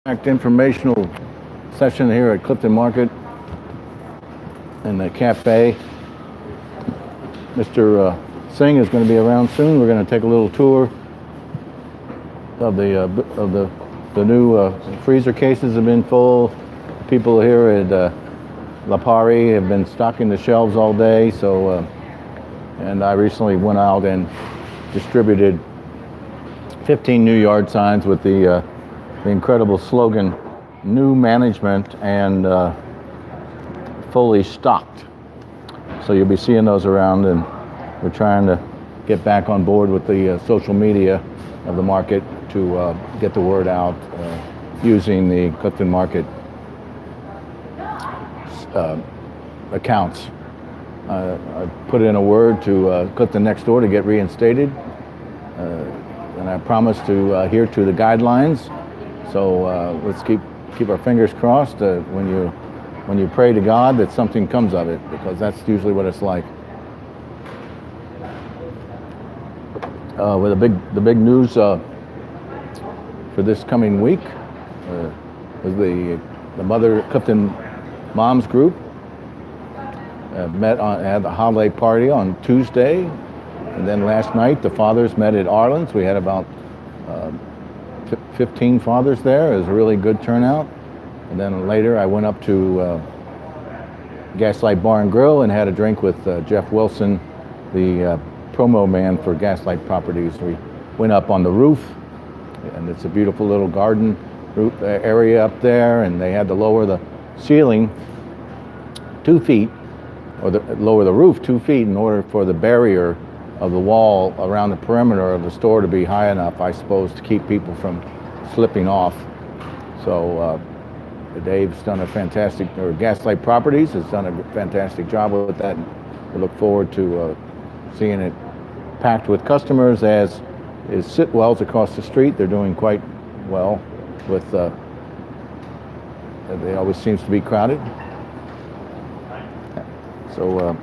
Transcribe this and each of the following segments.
Informational session here at Clifton Market in the cafe. Mr. SIngh is going to be around soon. We're going to take a little tour of the new freezer cases have been full. People here at La Pari have been stocking the shelves all day. So, and I recently went out and distributed 15 new yard signs with the incredible slogan, "New management and fully stocked." So you'll be seeing those around, and we're trying to get back on board with the social media of the market to get the word out using the Clifton Market accounts. I put in a word to Clifton NextDoor to get reinstated, and I promise to adhere to the guidelines. So let's keep our fingers crossed when you pray to God that something comes of it, because that's usually what it's like. With the big news for this coming week is the Mother Clifton Moms group met at the holiday party on Tuesday, and then last night the fathers met at Arlen's. We had about 15 fathers there. It was a really good turnout. And then later I went up to Gaslight Bar and Grill and had a drink with Jeff Wilson, the promo man for Gaslight Properties. We went up on the roof, and it's a beautiful little garden roof area up there, and they had to lower the ceiling 2 feet, or lower the roof 2 feet in order for the barrier of the wall around the perimeter of the store to be high enough, I suppose, to keep people from slipping off. So Dave's done a fantastic, or Gaslight Properties has done a fantastic job with that. We look forward to seeing it packed with customers, as is Sitwell's across the street. They're doing quite well with, it always seems to be crowded. So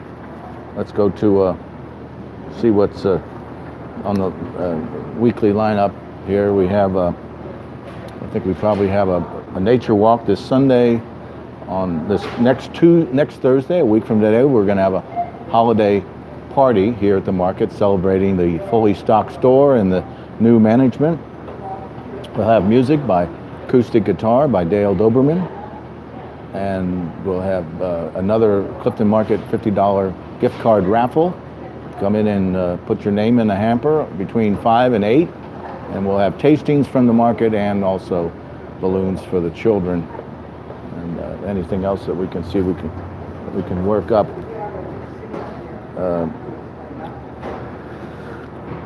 let's go to see what's on the weekly lineup here. We have, I think we probably have a nature walk this Sunday. On this next Thursday, a week from today, we're going to have a holiday party here at the market celebrating the fully stocked store and the new management. We'll have music by acoustic guitar by Dale Doberman, and we'll have another Clifton Market $50 gift card raffle. Come in and put your name in the hamper between 5 and 8, and we'll have tastings from the market and also balloons for the children, and anything else that we can see we can work up.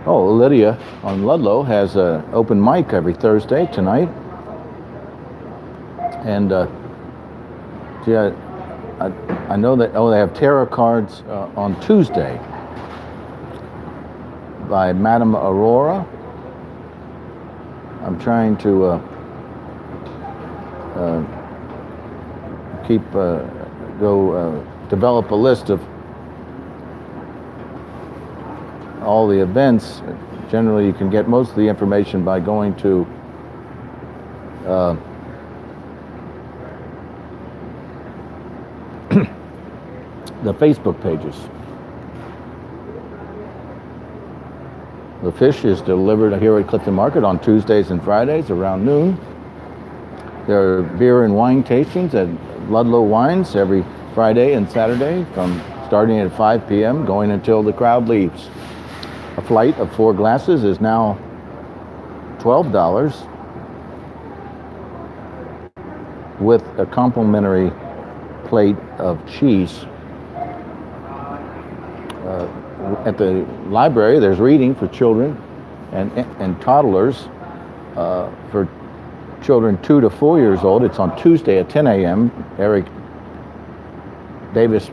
Lydia on Ludlow has an open mic every Thursday tonight, and I know that they have tarot cards on Tuesday by Madame Aurora. I'm trying to develop a list of all the events. Generally, you can get most of the information by going to the Facebook pages. The fish is delivered here at Clifton Market on Tuesdays and Fridays around noon. There are beer and wine tastings at Ludlow Wines every Friday and Saturday, starting at 5 p.m. going until the crowd leaves. A flight of 4 glasses is now $12 with a complimentary plate of cheese. At the library, there's reading for children and toddlers for children 2 to 4 years old. It's on Tuesday at 10 a.m. Eric Davis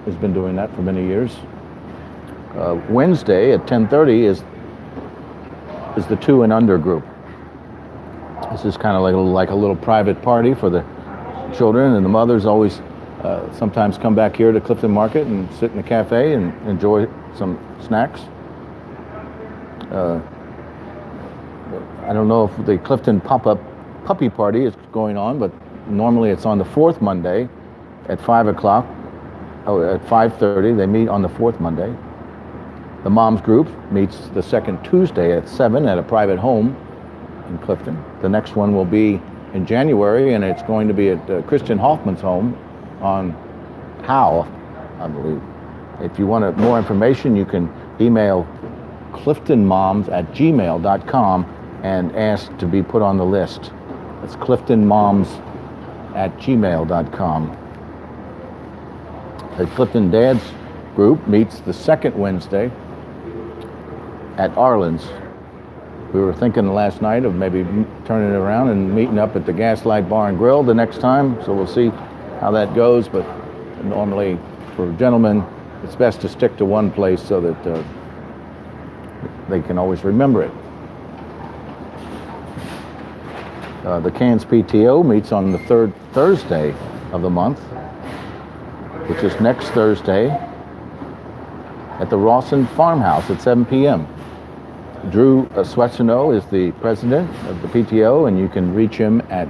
has been doing that for many years. Wednesday at 10:30 is the 2 and under group. This is kind of like a little private party for the children, and the mothers always sometimes come back here to Clifton Market and sit in the cafe and enjoy some snacks. I don't know if the Clifton pop-up puppy party is going on, but normally it's on the fourth Monday at 5 o'clock. Oh, at 5:30, they meet on the fourth Monday. The moms group meets the second Tuesday at 7 at a private home in Clifton. The next one will be in January, and it's going to be at Christian Hoffman's home on Howe, I believe. If you want more information, you can email cliftonmoms@gmail.com and ask to be put on the list. It's cliftonmoms@gmail.com. The Clifton Dads group meets the second Wednesday at Arlen's. We were thinking last night of maybe turning it around and meeting up at the Gaslight Bar and Grill the next time, so we'll see how that goes, but normally for gentlemen, it's best to stick to one place so that they can always remember it. The Cairns PTO meets on the third Thursday of the month, which is next Thursday at the Rawson Farmhouse at 7 p.m. Drew Swetsino is the president of the PTO, and you can reach him at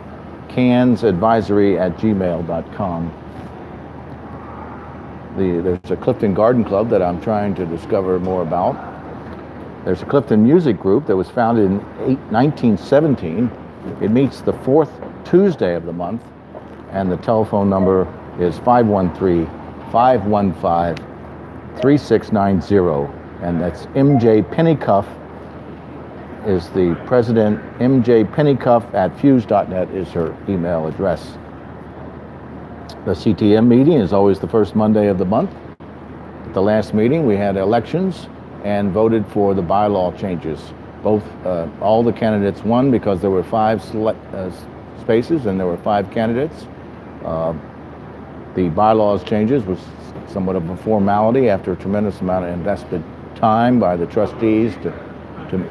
cansadvisory@gmail.com. There's a Clifton Garden Club that I'm trying to discover more about. There's a Clifton Music Group that was founded in 1917. It meets the fourth Tuesday of the month, and the telephone number is 513-515-3690, and that's MJ Pennycuff is the president. MJ Pennycuff@fuse.net is her email address. The CTM meeting is always the first Monday of the month. At the last meeting, we had elections and voted for the bylaw changes. All the candidates won because there were 5 spaces and there were 5 candidates. The bylaws changes was somewhat of a formality after a tremendous amount of invested time by the trustees to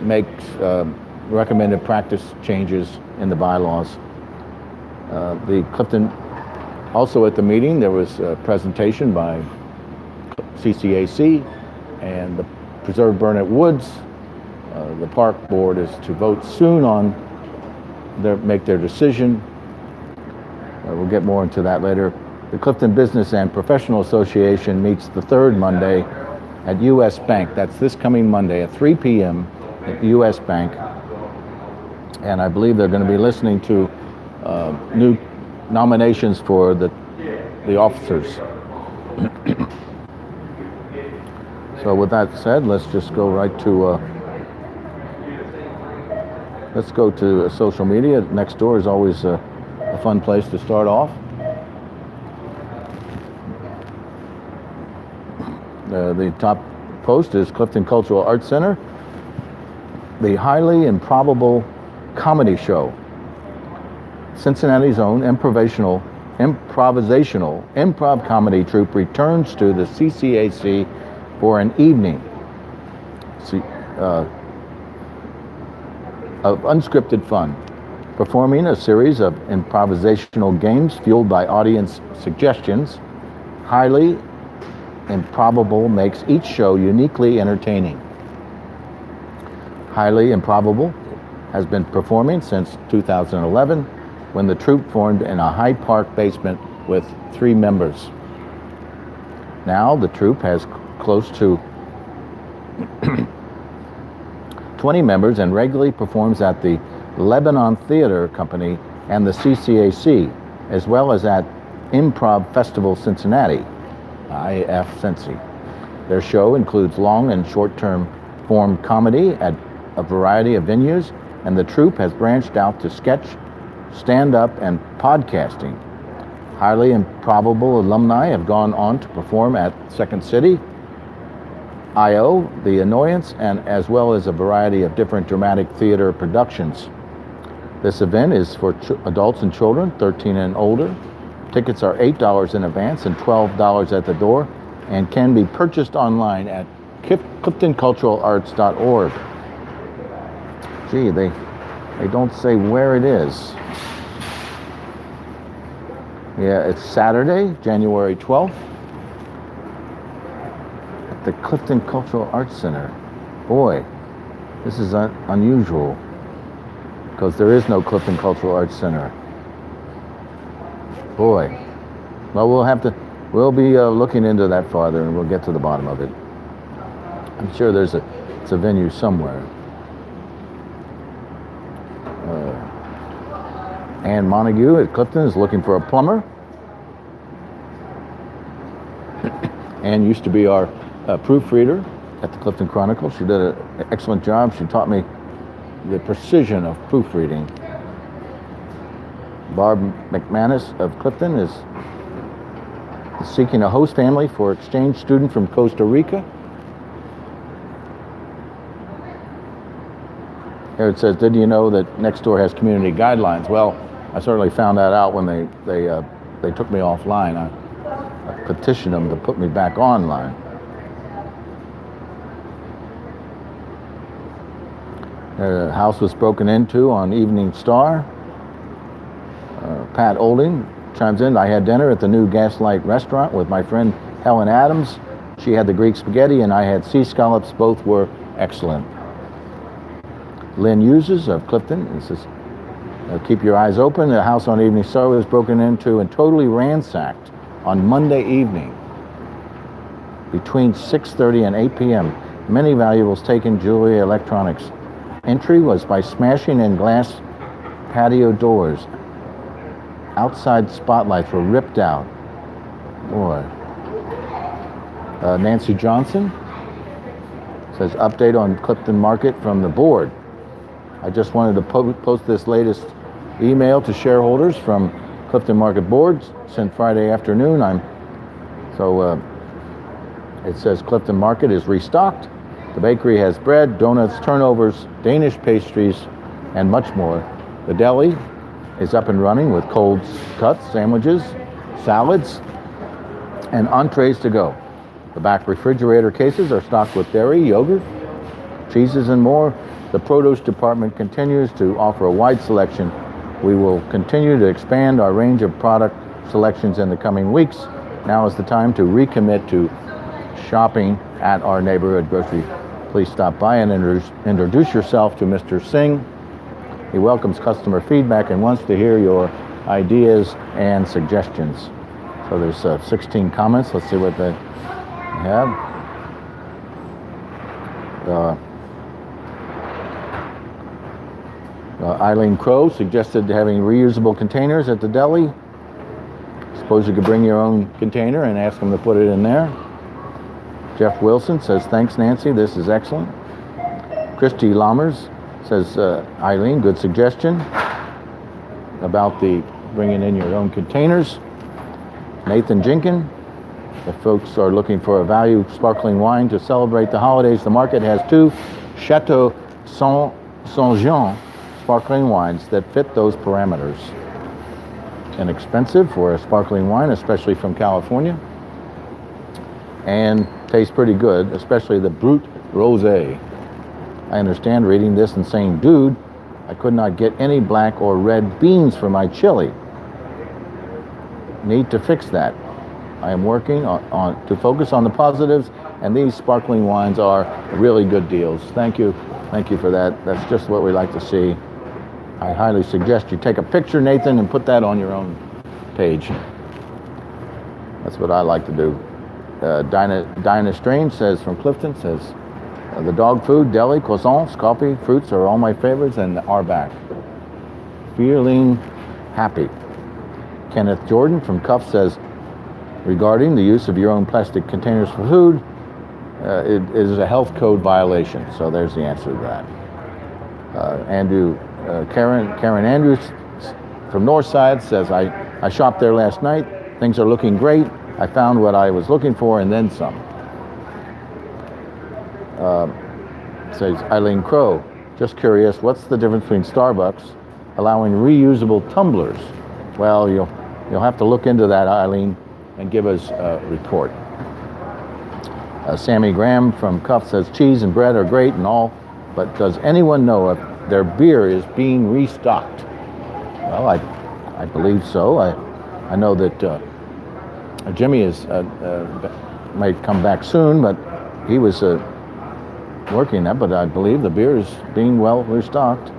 make recommended practice changes in the bylaws. The Clifton, also at the meeting, there was a presentation by CCAC and the Preserve Burnet Woods. The park board is to vote soon on make their decision. We'll get more into that later. The Clifton Business and Professional Association meets the third Monday at US Bank. That's this coming Monday at 3 p.m. at US Bank. And I believe they're going to be listening to new nominations for the officers. So with that said, let's just go right to let's go to social media. NextDoor is always a fun place to start off. The top post is Clifton Cultural Arts Center, the highly improbable comedy show. Cincinnati's own improvisational improv comedy troupe returns to the CCAC for an evening of unscripted fun, performing a series of improvisational games fueled by audience suggestions. Highly Improbable makes each show uniquely entertaining. Highly Improbable has been performing since 2011, when the troupe formed in a Hyde Park basement with 3 members. Now the troupe has close to 20 members and regularly performs at the Lebanon Theater Company and the CCAC, as well as at Improv Festival Cincinnati, IF Cincy. Their show includes long and short-term form comedy at a variety of venues, and the troupe has branched out to sketch, stand-up, and podcasting. Highly Improbable alumni have gone on to perform at Second City, I.O., The Annoyance, and as well as a variety of different dramatic theater productions. This event is for adults and children 13 and older. Tickets are $8 in advance and $12 at the door, and can be purchased online at cliftonculturalarts.org. Gee, they don't say where it is. Yeah, it's Saturday, January 12th, at the Clifton Cultural Arts Center. Boy, this is unusual. because there is no Clifton Cultural Arts Center. Boy. Well, we'll be looking into that farther, and we'll get to the bottom of it. I'm sure it's a venue somewhere. Ann Montague at Clifton is looking for a plumber. Ann used to be our proofreader at the Clifton Chronicle. She did an excellent job. She taught me the precision of proofreading. Barb McManus of Clifton is seeking a host family for exchange student from Costa Rica. Here it says, did you know that NextDoor has community guidelines? Well, I certainly found that out when they took me offline. I petitioned them to put me back online. The house was broken into on Evening Star. Pat Olding chimes in, I had dinner at the new Gaslight restaurant with my friend Helen Adams. She had the Greek spaghetti and I had sea scallops. Both were excellent. Lynn Uses of Clifton says, keep your eyes open. The house on Evening Star was broken into and totally ransacked on Monday evening between 6:30 and 8 p.m. Many valuables taken, jewelry, electronics. Entry was by smashing in glass patio doors. Outside spotlights were ripped out. Boy. Nancy Johnson says, update on Clifton Market from the board. I just wanted to post this latest email to shareholders from Clifton Market Board, sent Friday afternoon. It says Clifton Market is restocked. The bakery has bread, donuts, turnovers, Danish pastries, and much more. The deli is up and running with cold cuts, sandwiches, salads, and entrees to go. The back refrigerator cases are stocked with dairy, yogurt, cheeses, and more. The produce department continues to offer a wide selection. We will continue to expand our range of product selections in the coming weeks. Now is the time to recommit to shopping at our neighborhood grocery. Please stop by and introduce yourself to Mr. SIngh. He welcomes customer feedback and wants to hear your ideas and suggestions. So there's 16 comments. Let's see what they have. Eileen Crow suggested having reusable containers at the deli. Suppose you could bring your own container and ask them to put it in there. Jeff Wilson says, thanks, Nancy. This is excellent. Christy Lammers says, Eileen, good suggestion about the bringing in your own containers. Nathan Jenkin, if folks are looking for a value sparkling wine to celebrate the holidays, the market has two Chateau Saint-Jean sparkling wines that fit those parameters. Inexpensive for a sparkling wine, especially from California, and tastes pretty good, especially the Brut Rosé. I understand reading this and saying, dude, I could not get any black or red beans for my chili. Need to fix that. I am working on to focus on the positives, and these sparkling wines are really good deals. Thank you for that. That's just what we like to see. I highly suggest you take a picture, Nathan, and put that on your own page. That's what I like to do. Dinah Strange says, from Clifton, says, the dog food, deli, croissants, coffee, fruits are all my favorites and are back. Feeling happy. Kenneth Jordan from Cuff says, regarding the use of your own plastic containers for food, it is a health code violation. So there's the answer to that. Karen Andrews from Northside says, I shopped there last night. Things are looking great. I found what I was looking for and then some. Says Eileen Crow, just curious, what's the difference between Starbucks allowing reusable tumblers? Well, you'll have to look into that, Eileen, and give us a report. Sammy Graham from Cuff says, cheese and bread are great and all, but does anyone know if their beer is being restocked? Well, I believe so. I know that Jimmy might come back soon, but he was working that, but I believe the beer is being well restocked.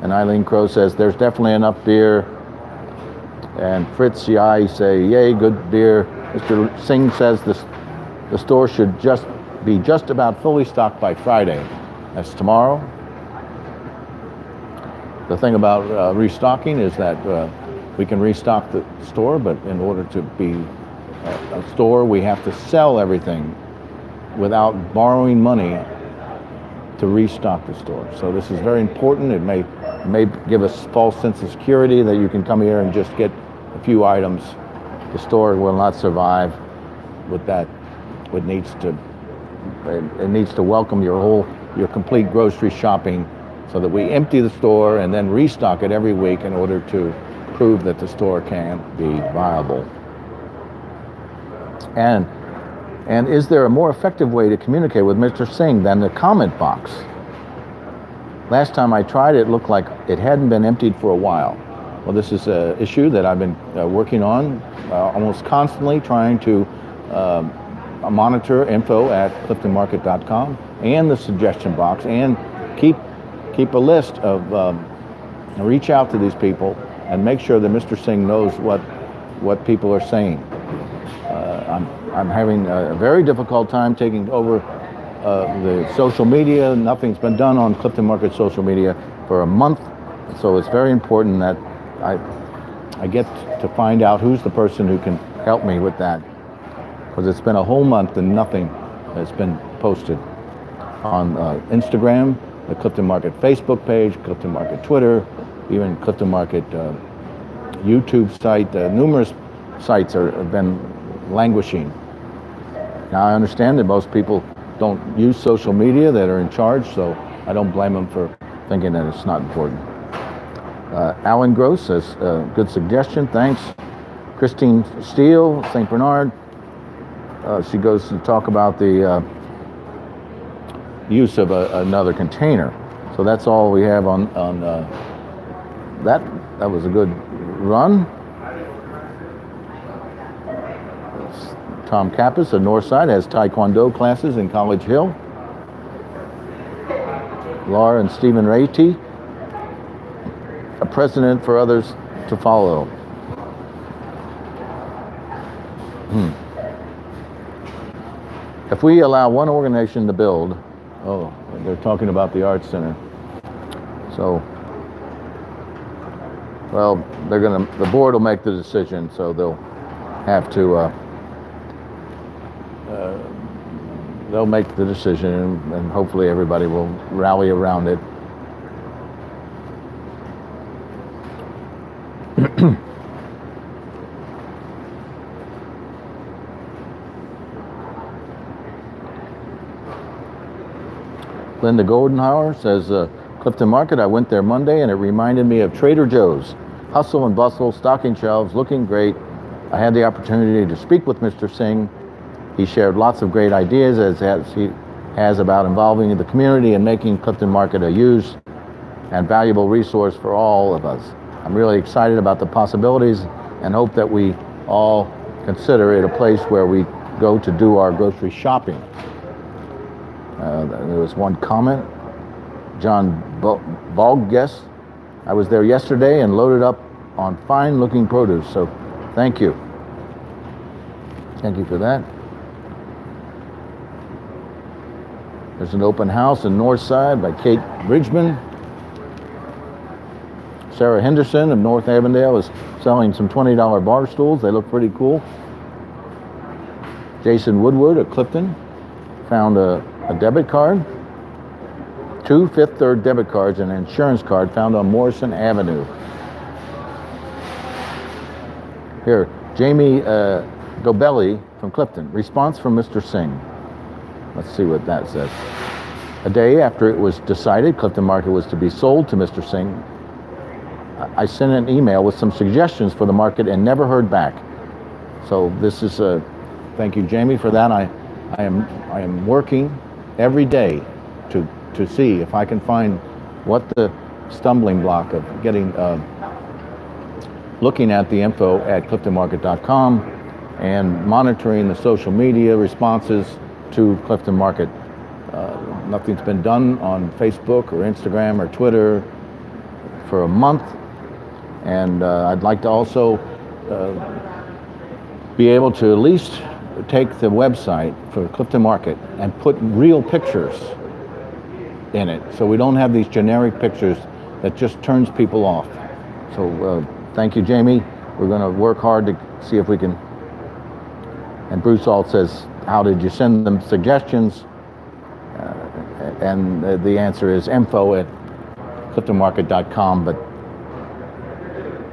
And Eileen Crow says, there's definitely enough beer. And Fritz Yai say, yay, good beer. Mr. Singh says the store should be just about fully stocked by Friday. That's tomorrow. The thing about restocking is that we can restock the store, but in order to be a store, we have to sell everything without borrowing money to restock the store. So this is very important. It may give us false sense of security that you can come here and just get a few items. The store will not survive with that. It needs to welcome your complete grocery shopping, so that we empty the store and then restock it every week in order to prove that the store can be viable. And is there a more effective way to communicate with Mr. Singh than the comment box? Last time I tried it, it looked like it hadn't been emptied for a while. Well, this is an issue that I've been working on almost constantly, trying to monitor info at cliftonmarket.com and the suggestion box, and keep a list of, reach out to these people and make sure that Mr. Singh knows what people are saying. I'm having a very difficult time taking over the social media. Nothing's been done on Clifton Market social media for a month, so it's very important that I get to find out who's the person who can help me with that, because it's been a whole month and nothing has been posted on Instagram, the Clifton Market Facebook page, Clifton Market Twitter, even Clifton Market YouTube site. Numerous sites have been languishing. Now I understand that most people don't use social media that are in charge, so I don't blame them for thinking that it's not important. Alan Gross says, good suggestion, thanks. Christine Steele, St. Bernard, she goes to talk about the use of another container. So that's all we have on that. That was a good run. Tom Kappas of Northside has Taekwondo classes in College Hill. Laura and Stephen Rati, a precedent for others to follow. If we allow one organization to build, they're talking about the Arts Center. So, well, the board will make the decision, so they'll have to, they'll make the decision, and hopefully everybody will rally around it. Linda Goldenhauer says, Clifton Market, I went there Monday and it reminded me of Trader Joe's. Hustle and bustle, stocking shelves, looking great. I had the opportunity to speak with Mr. Singh. He shared lots of great ideas, as he has, about involving the community and making Clifton Market a used and valuable resource for all of us. I'm really excited about the possibilities and hope that we all consider it a place where we go to do our grocery shopping. There was one comment. John Bogguess, I was there yesterday and loaded up on fine-looking produce, so thank you. Thank you for that. There's an open house in Northside by Kate Bridgman. Sarah Henderson of North Avondale is selling some $20 bar stools. They look pretty cool. Jason Woodward of Clifton found a debit card, 2 Fifth Third debit cards, and an insurance card found on Morrison Avenue. Here, Jamie Gobelli from Clifton. Response from Mr. Singh. Let's see what that says. A day after it was decided Clifton Market was to be sold to Mr. Singh, I sent an email with some suggestions for the market and never heard back. So this is thank you, Jamie, for that. I am working every day to see if I can find what the stumbling block of getting looking at the info at cliftonmarket.com and monitoring the social media responses to Clifton Market. Nothing's been done on Facebook or Instagram or Twitter. for a month, and I'd like to also be able to at least take the website for Clifton Market and put real pictures in it, so we don't have these generic pictures that just turns people off. So thank you, Jamie. We're going to work hard to see if we can. And Bruce Alt says, how did you send them suggestions? And the answer is info@cliftonmarket.com. But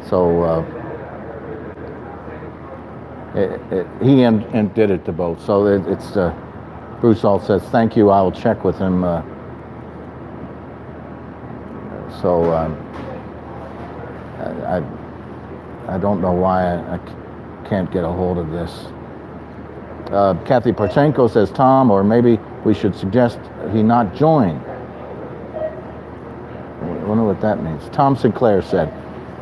so he and did it to both. So it's Bruce Alt says, thank you. I will check with him. So I don't know why I can't get a hold of this. Kathy Parchenko says, Tom, or maybe we should suggest he not join. I wonder what that means. Tom Sinclair said,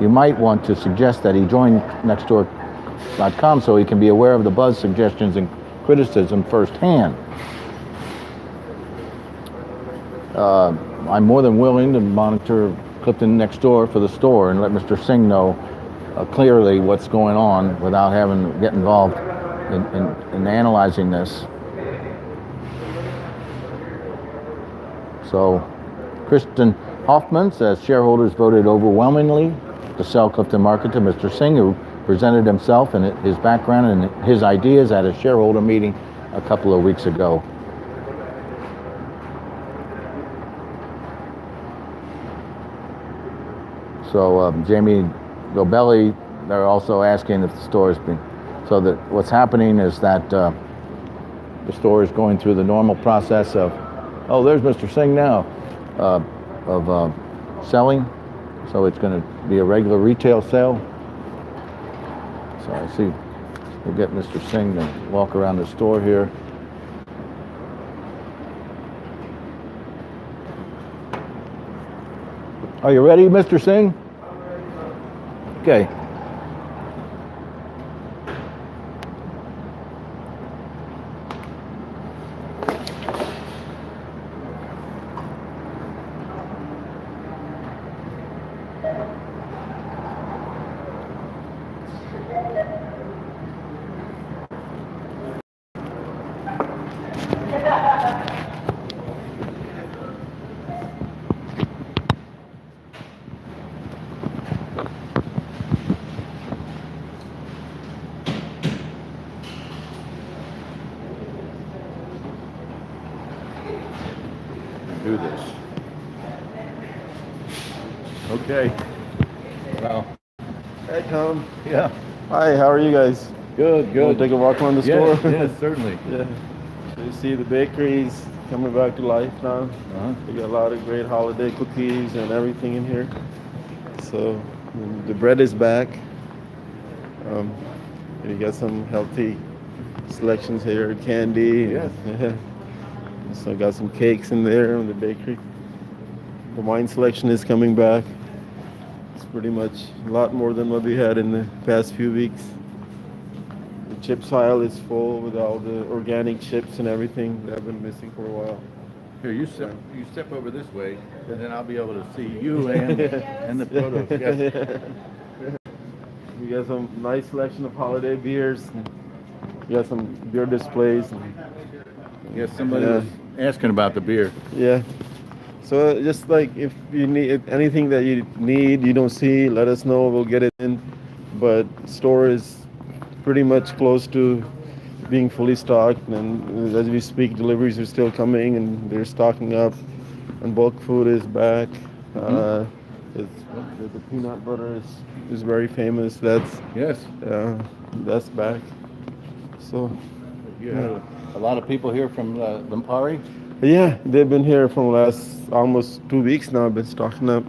you might want to suggest that he join NextDoor.com so he can be aware of the buzz, suggestions, and criticism firsthand. I'm more than willing to monitor Clifton NextDoor for the store and let Mr. SIngh know clearly what's going on without having to get involved in analyzing this. So, Kristen Hoffman says shareholders voted overwhelmingly to sell Clifton Market to Mr. SIngh, who presented himself and his background and his ideas at a shareholder meeting a couple of weeks ago. So Jamie Gobelli, they're also asking if the store has been, so that what's happening is that the store is going through the normal process of, oh, there's Mr. SIngh now, of selling. So it's going to be a regular retail sale. So I see, we'll get Mr. SIngh to walk around the store here. Are you ready, Mr. SIngh? Okay. Do this. Okay. Well. Hey, Tom. Yeah. Hi, how are you guys? Good, good. Want to take a walk around the store? Yes, certainly. Yeah. So you see the bakeries coming back to life now. We got a lot of great holiday cookies and everything in here. So the bread is back. You got some healthy selections here, candy. Yes. Yeah. So got some cakes in there in the bakery. The wine selection is coming back. It's pretty much a lot more than what we had in the past few weeks. The chips aisle is full with all the organic chips and everything that I've been missing for a while. Here, you step over this way, and then I'll be able to see you and the produce. Yes. We got some nice selection of holiday beers. We got some beer displays. Yes, somebody was asking about the beer. Yeah. So just like if you need anything that you need, you don't see, let us know. We'll get it in. But store is pretty much close to being fully stocked, and as we speak, deliveries are still coming, and they're stocking up. And bulk food is back. The peanut butter is very famous. That's back. So you had a lot of people here from Lampari. Yeah, they've been here for the last almost 2 weeks now. I've been stocking up.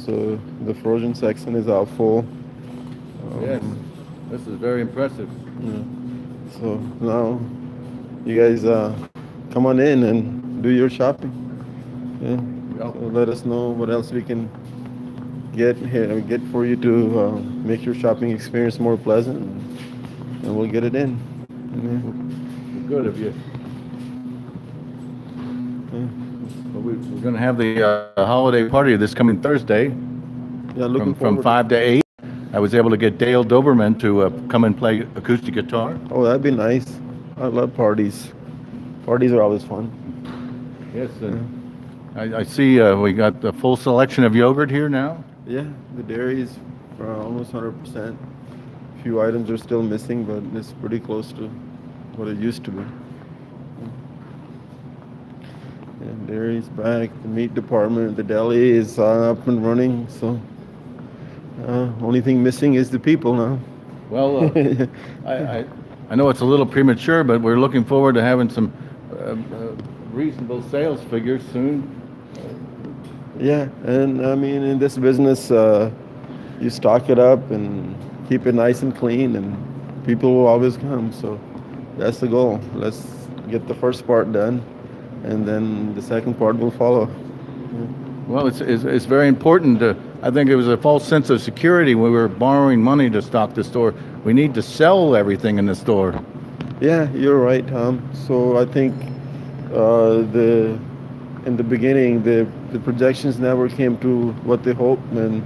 So the frozen section is out full. Yes, this is very impressive. Yeah. So now you guys come on in and do your shopping. Yeah. So let us know what else we can get for you to make your shopping experience more pleasant, and we'll get it in. Yeah. Good of you. Well, we're going to have the holiday party this coming Thursday. Yeah, looking from forward. 5 to 8. I was able to get Dale Doberman to come and play acoustic guitar. Oh, that'd be nice. I love parties. Parties are always fun. Yes, I see we got the full selection of yogurt here now. Yeah, the dairy is almost 100%. A few items are still missing, but it's pretty close to what it used to be. And dairy's back. The meat department, the deli is up and running. So, only thing missing is the people now. Well, I know it's a little premature, but we're looking forward to having some reasonable sales figures soon. Yeah, and I mean, in this business, you stock it up and keep it nice and clean, and people will always come. So that's the goal. Let's get the first part done, and then the second part will follow. Well, it's very important. I think it was a false sense of security when we were borrowing money to stock the store. We need to sell everything in the store. Yeah, you're right, Tom. So I think in the beginning, the projections never came to what they hoped, and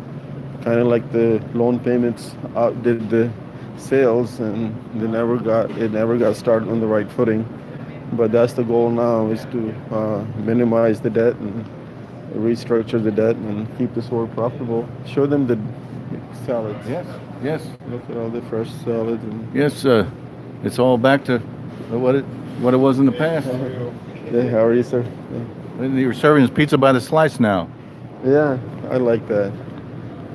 kind of like the loan payments outdid the sales, and it never got started on the right footing. But that's the goal now, is to minimize the debt and restructure the debt and keep the store profitable. Show them the salads. Yes. Look at all the fresh salads. And Yes, it's all back to what it was in the past. yeah, how are you, sir? You're serving us pizza by the slice now. Yeah, I like that.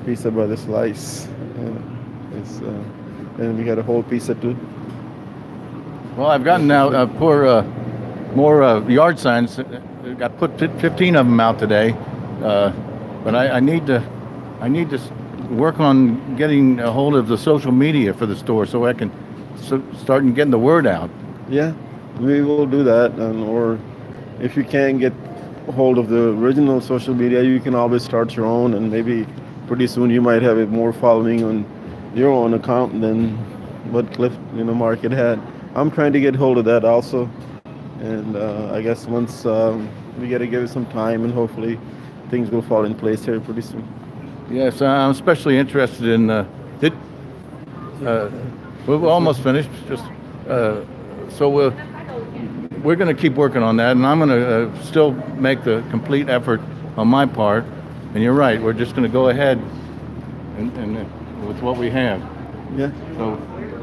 Pizza by the slice. Yeah, and we got a whole pizza too. Well, I've gotten now more yard signs. Got put 15 of them out today, but I need to work on getting a hold of the social media for the store so I can start getting the word out. Yeah, we will do that, or if you can't get a hold of the original social media, you can always start your own, and maybe pretty soon you might have more following on your own account than what Clifton Market had. I'm trying to get hold of that also, and I guess once we got to give it some time, and hopefully things will fall in place here pretty soon. Yes, I'm especially interested in we're almost finished. Just so we're going to keep working on that, and I'm going to still make the complete effort on my part. And you're right, we're just going to go ahead and with what we have. Yeah. So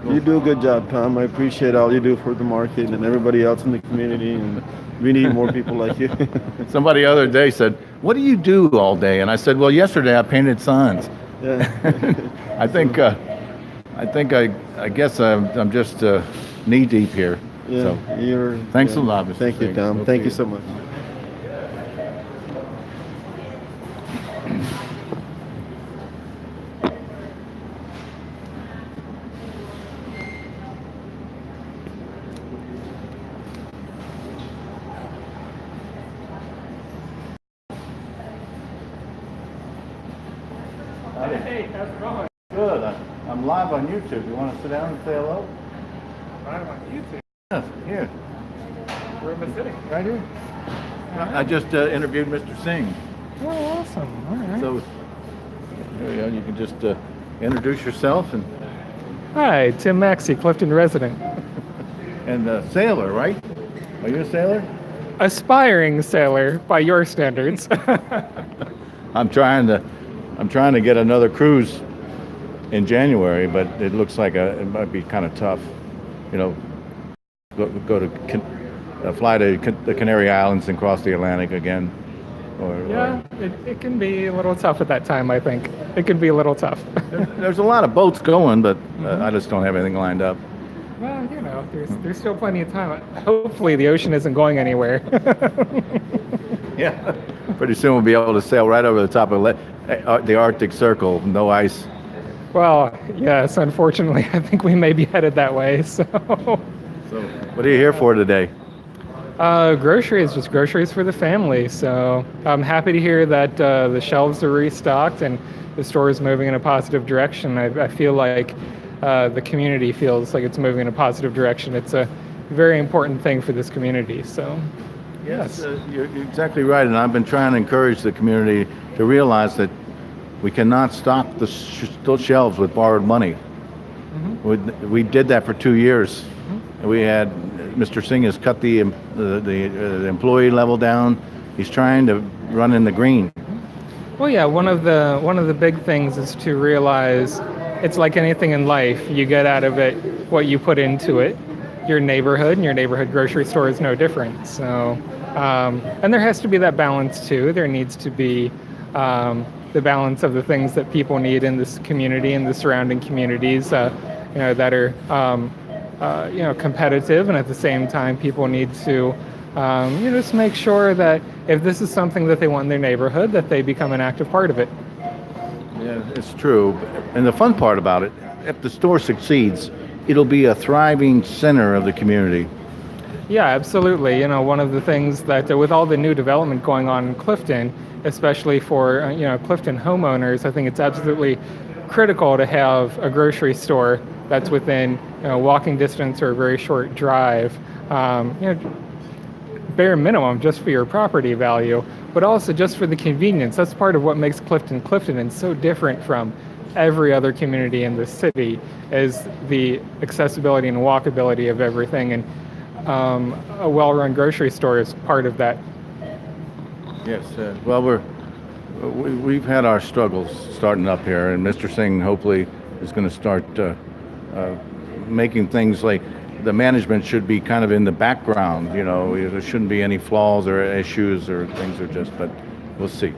you do a good job, Tom. I appreciate all you do for the market and everybody else in the community, and we need more people like you. somebody the other day said, "What do you do all day?" And I said, "Well, yesterday I painted signs." Yeah. I guess I'm just knee deep here. Yeah. So, thanks a lot, Mr. Thank you, Singh. Tom. We'll Thank see you so much. Hey, how's it going? Good. I'm live on YouTube. You want to sit down and say hello? I'm on YouTube. Yes, here. Where am I sitting? Right here. I just interviewed Mr. Singh. Oh, awesome. All right. So there you go. You can just introduce yourself and Hi, Tim Maxey, Clifton resident. sailor, right? Are you a sailor? Aspiring sailor by your standards. I'm trying to get another cruise in January, but it looks like it might be kind of tough. Go to fly to the Canary Islands and cross the Atlantic again. Yeah, it can be a little tough at that time, I think. It can be a little tough. There's a lot of boats going, but I just don't have anything lined up. Well, there's still plenty of time. Hopefully the ocean isn't going anywhere. Yeah. Pretty soon we'll be able to sail right over the top of the Arctic Circle, no ice. Well, yes, unfortunately, I think we may be headed that way, so. So what are you here for today? Groceries, just groceries for the family. So I'm happy to hear that the shelves are restocked and the store is moving in a positive direction. I feel like the community feels like it's moving in a positive direction. It's a very important thing for this community. So, yes, you're exactly right. And I've been trying to encourage the community to realize that we cannot stock those shelves with borrowed money. We did that for 2 years. We had Mr. SIngh has cut the employee level down. He's trying to run in the green. Well, yeah, one of the big things is to realize it's like anything in life. You get out of it what you put into it. Your neighborhood and your neighborhood grocery store is no different. So, and there has to be that balance too. There needs to be the balance of the things that people need in this community and the surrounding communities, that are competitive, and at the same time, people need to just make sure that if this is something that they want in their neighborhood, that they become an active part of it. Yeah, it's true. And the fun part about it, if the store succeeds, it'll be a thriving center of the community. Yeah, absolutely. One of the things that with all the new development going on in Clifton, especially for Clifton homeowners, I think it's absolutely critical to have a grocery store that's within walking distance or a very short drive. Bare minimum just for your property value, but also just for the convenience. That's part of what makes Clifton and so different from every other community in the city, is the accessibility and walkability of everything, and a well-run grocery store is part of that. Yes, well, we've had our struggles starting up here, and Mr. SIngh hopefully is going to start making things like the management should be kind of in the background. There shouldn't be any flaws or issues or things, but we'll see.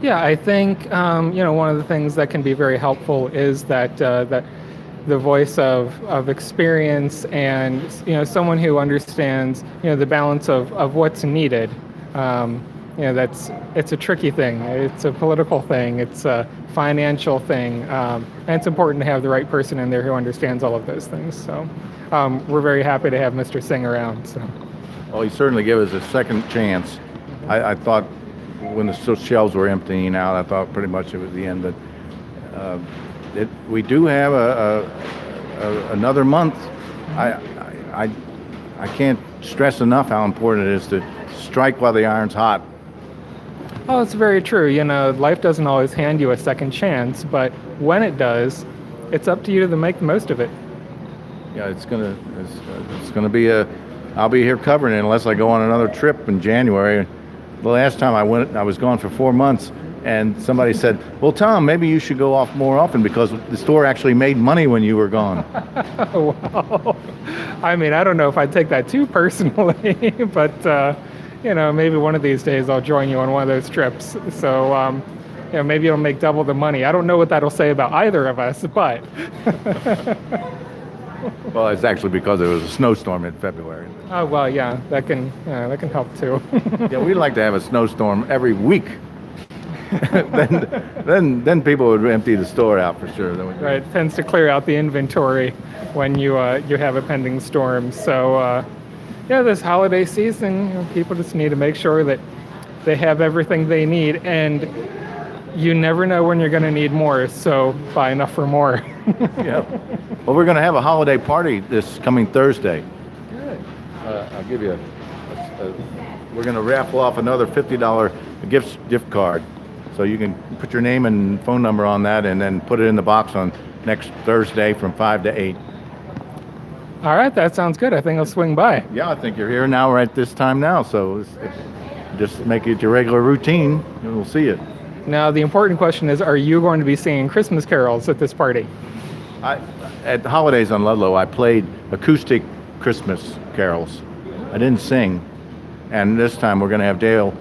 Yeah, I think one of the things that can be very helpful is that the voice of experience and someone who understands the balance of what's needed. It's a tricky thing. It's a political thing. It's a financial thing, and it's important to have the right person in there who understands all of those things. So we're very happy to have Mr. SIngh around. So. Well, he certainly gave us a second chance. I thought when the shelves were emptying out, I thought pretty much it was the end. But we do have another month. I can't stress enough how important it is to strike while the iron's hot. Oh, it's very true. Life doesn't always hand you a second chance, but when it does, it's up to you to make the most of it. Yeah, it's gonna be I'll be here covering it unless I go on another trip in January. The last time I went, I was gone for 4 months, and somebody said, "Well, Tom, maybe you should go off more often because the store actually made money when you were gone." Well, I mean, I don't know if I'd take that too personally, but maybe one of these days I'll join you on one of those trips. So, maybe it'll make double the money. I don't know what that'll say about either of us, but. Well, it's actually because there was a snowstorm in February. Oh, well, yeah, that can help too. Yeah, we'd like to have a snowstorm every week. then people would empty the store out for sure. Right, it tends to clear out the inventory when you have a pending storm. So, this holiday season, people just need to make sure that they have everything they need, and you never know when you're going to need more, so buy enough for more. Yeah. Well, we're going to have a holiday party this coming Thursday. Good. I'll give you we're going to raffle off another $50 gift card. So you can put your name and phone number on that and then put it in the box on next Thursday from 5 to 8. All right, that sounds good. I think I'll swing by. Yeah, I think you're here now right this time now. So just make it your regular routine and we'll see you. Now, the important question is, are you going to be singing Christmas carols at this party? At the holidays on Ludlow, I played acoustic Christmas carols. I didn't sing. And this time we're going to have Dale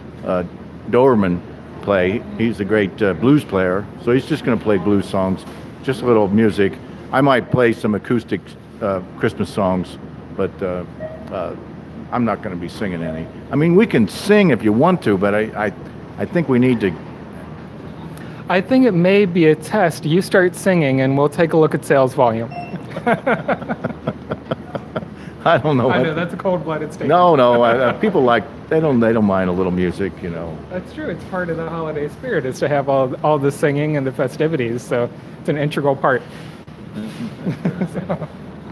Durban play. He's a great blues player. So he's just going to play blues songs, just a little music. I might play some acoustic Christmas songs, but I'm not going to be singing any. I mean, we can sing if you want to, but I think we need to. I think it may be a test. You start singing, and we'll take a look at sales volume. I don't know. I know that's a cold-blooded statement. No. People they don't mind a little music, That's true. It's part of the holiday spirit is to have all the singing and the festivities. So it's an integral part.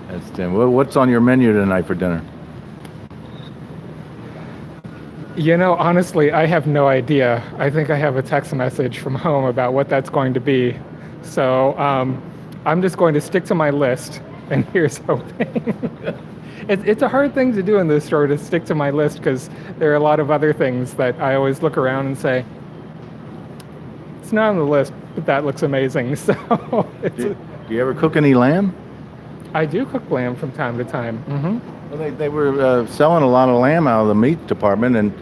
That's Tim. What's on your menu tonight for dinner? Honestly, I have no idea. I think I have a text message from home about what that's going to be. So I'm just going to stick to my list, and here's hoping. It's a hard thing to do in this store, to stick to my list, because there are a lot of other things that I always look around and say, it's not on the list, but that looks amazing. So Do you ever cook any lamb? I do cook lamb from time to time. Well, they were selling a lot of lamb out of the meat department,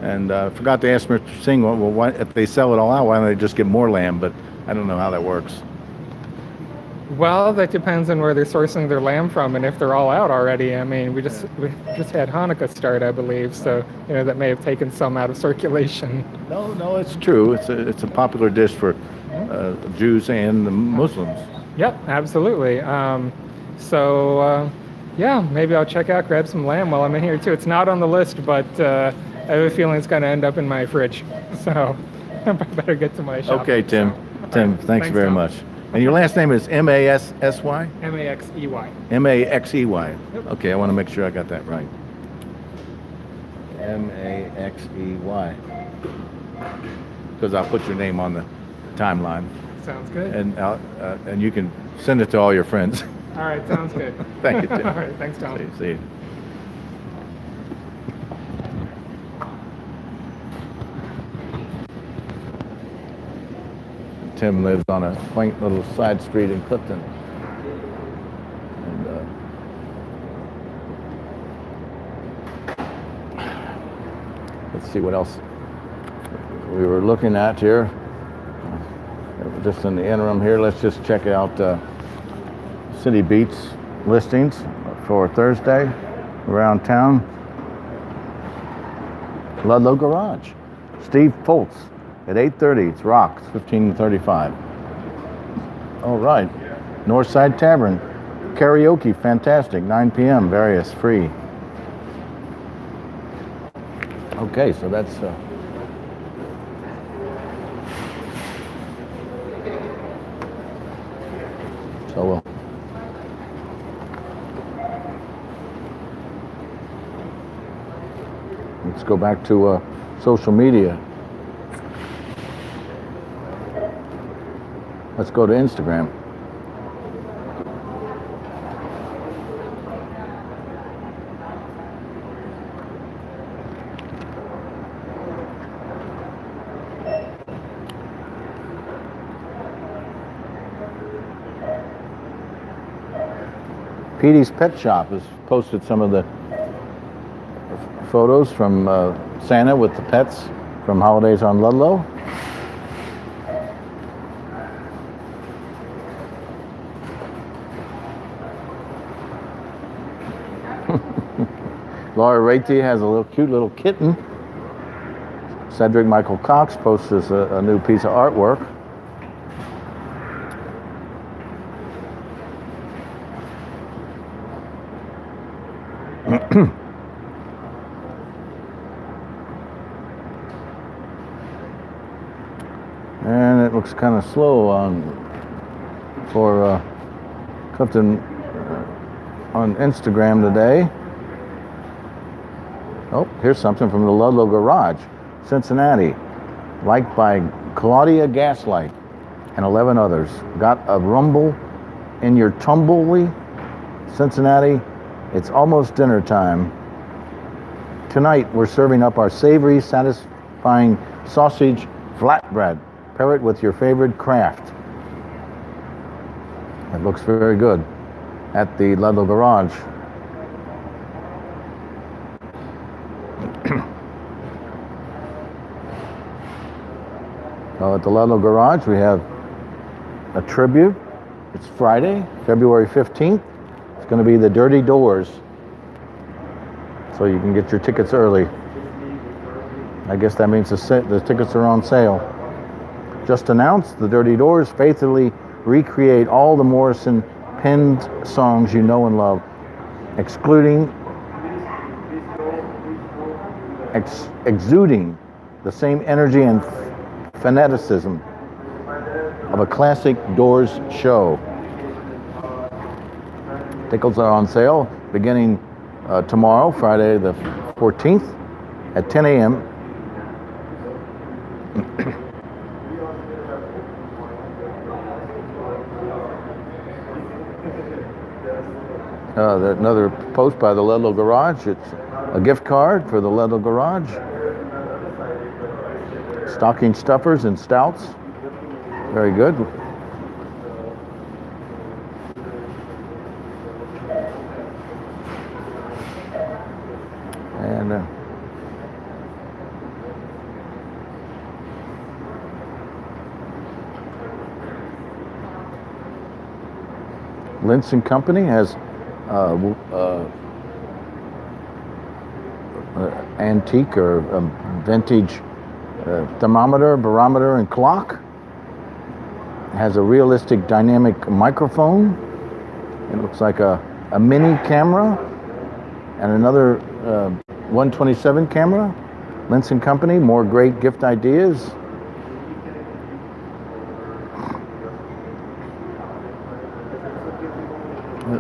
and forgot to ask Mr. SIngh, well, why, if they sell it all out, why don't they just get more lamb? But I don't know how that works. Well, that depends on where they're sourcing their lamb from, and if they're all out already. I mean, we just had Hanukkah start, I believe, so that may have taken some out of circulation. No, it's true. It's a popular dish for Jews and the Muslims. Yep, absolutely. Yeah, maybe I'll check out, grab some lamb while I'm in here too. It's not on the list, but I have a feeling it's going to end up in my fridge. So I better get to my shop. Okay, Tim. Tim, thanks very Tom. much. And your last name is M-A-S-S-Y? Maxey. M-A-X-E-Y. Yep. Okay, I want to make sure I got that right. M-A-X-E-Y. Because I'll put your name on the timeline, Sounds good. and you can send it to all your friends. All right, sounds good. Thank you, Tim. All right, thanks, Tom. See you. Tim lives on a quaint little side street in Clifton. And, let's see what else we were looking at here. Just in the interim here, let's just check out CityBeat's listings for Thursday around town. Ludlow Garage. Steve Foltz at 8:30. It's Rocks, 15:35. All right. Northside Tavern. Karaoke, fantastic. 9 p.m. Various free. Okay, so that's so we'll let's go back to social media. Let's go to Instagram. Petey's Pet Shop has posted some of the photos from Santa with the pets from Holidays on Ludlow. Laura Rati has a cute little kitten. Cedric Michael Cox posts a new piece of artwork. And it looks kind of slow for Clifton on Instagram today. Oh, here's something from the Ludlow Garage, Cincinnati, liked by Claudia Gaslight and 11 others. Got a rumble in your tumbly, Cincinnati. It's almost dinner time. Tonight we're serving up our savory, satisfying sausage flatbread. Pair it with your favorite craft. It looks very good at the Ludlow Garage. So at the Ludlow Garage we have a tribute. It's Friday, February 15th. It's going to be the Dirty Doors. So you can get your tickets early. I guess that means the tickets are on sale. Just announced, the Dirty Doors faithfully recreate all the Morrison penned songs you know and love, exuding the same energy and fanaticism of a classic Doors show. Tickets are on sale beginning tomorrow, Friday the 14th, at 10 a.m. Another post by the Ludlow Garage. It's a gift card for the Ludlow Garage. Stocking stuffers and stouts. Very good. And Lentz and Company has antique or vintage thermometer, barometer, and clock. It has a realistic dynamic microphone. It looks like a mini camera and another 127 camera. Lentz and Company, more great gift ideas.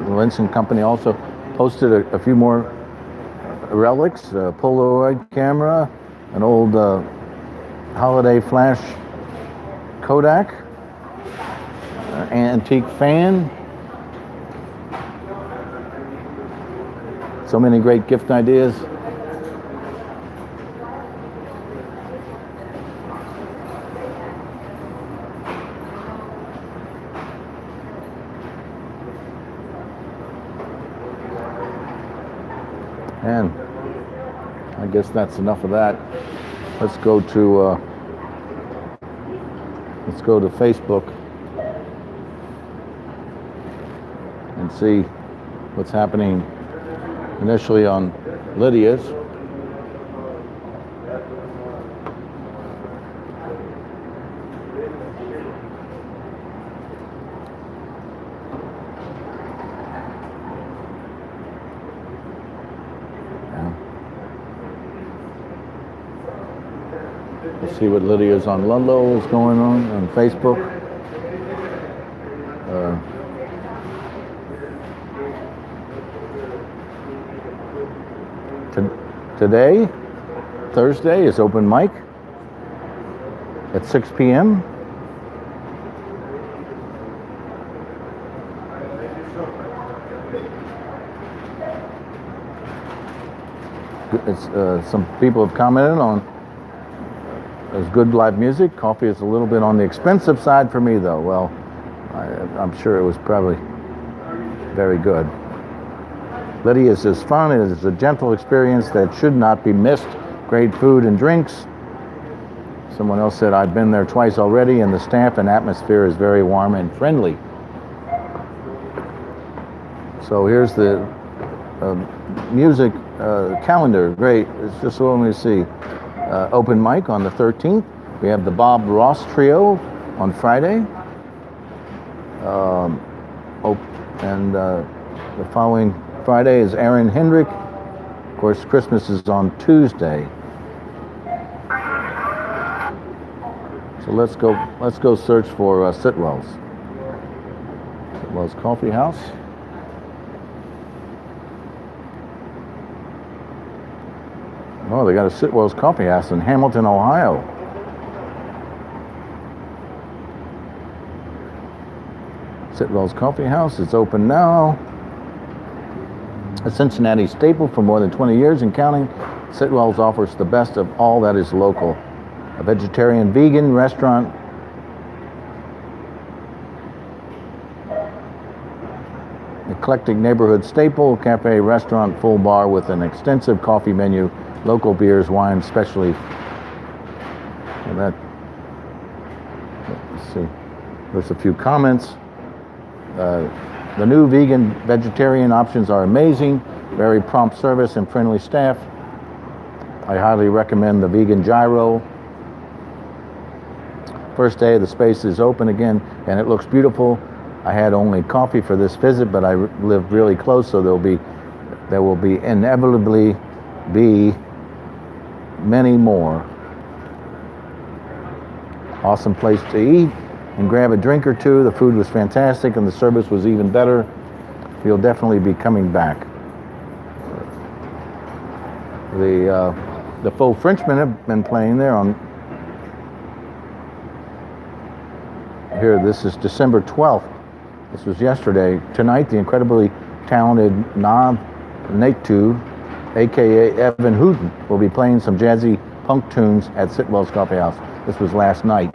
Lentz and Company also posted a few more relics, a Polaroid camera, an old holiday flash Kodak, antique fan. So many great gift ideas. And I guess that's enough of that. Let's go to Facebook and see what's happening initially on Lydia's. Let's see what Lydia's on Ludlow is going on Facebook. Today, Thursday, is open mic at 6 p.m. Some people have commented on there's good live music. Coffee is a little bit on the expensive side for me, though. Well, I'm sure it was probably very good. Lydia's is fun. It is a gentle experience that should not be missed. Great food and drinks. Someone else said, I've been there twice already, and the staff and atmosphere is very warm and friendly. So here's the music calendar. Great. It's just what we see. Open mic on the 13th. We have the Bob Ross Trio on Friday. The following Friday is Aaron Hendrick. Of course, Christmas is on Tuesday. So let's go search for Sitwell's. Sitwell's Coffee House. Oh, they got a Sitwell's Coffee House in Hamilton, Ohio. Sitwell's Coffee House is open now. A Cincinnati staple for more than 20 years and counting, Sitwell's offers the best of all that is local. A vegetarian vegan restaurant. Eclectic neighborhood staple, cafe, restaurant, full bar with an extensive coffee menu, local beers, wines, specialty. Let's see. There's a few comments. The new vegan vegetarian options are amazing. Very prompt service and friendly staff. I highly recommend the vegan gyro. First day the space is open again and it looks beautiful. I had only coffee for this visit, but I live really close, so there will be inevitably be many more. Awesome place to eat and grab a drink or two. The food was fantastic and the service was even better. You'll definitely be coming back. The The Faux Frenchmen have been playing there on. Here, this is December 12th. This was yesterday. Tonight, the incredibly talented Nav Natu, aka Evan Hooten, will be playing some jazzy punk tunes at Sitwell's Coffee House. This was last night.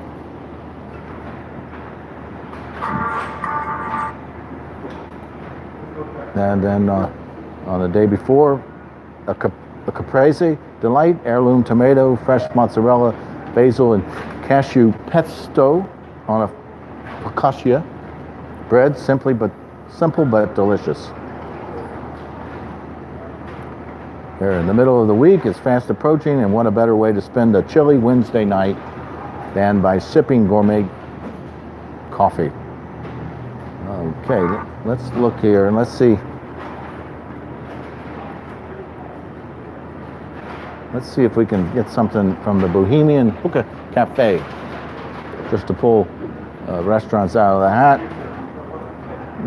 And then on the day before, a caprese delight, heirloom tomato, fresh mozzarella, basil, and cashew pesto on a focaccia bread, simple but delicious. Here in the middle of the week, it's fast approaching, and what a better way to spend a chilly Wednesday night than by sipping gourmet coffee. Okay, let's look here and let's see. Let's see if we can get something from the Bohemian Hookah Cafe, just to pull restaurants out of the hat.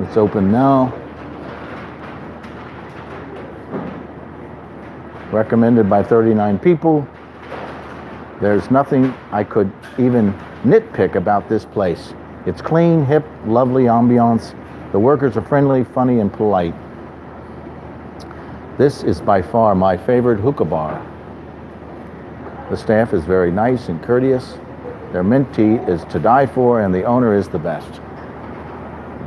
It's open now. Recommended by 39 people. There's nothing I could even nitpick about this place. It's clean, hip, lovely ambiance. The workers are friendly, funny, and polite. This is by far my favorite hookah bar. The staff is very nice and courteous. Their mint tea is to die for, and the owner is the best.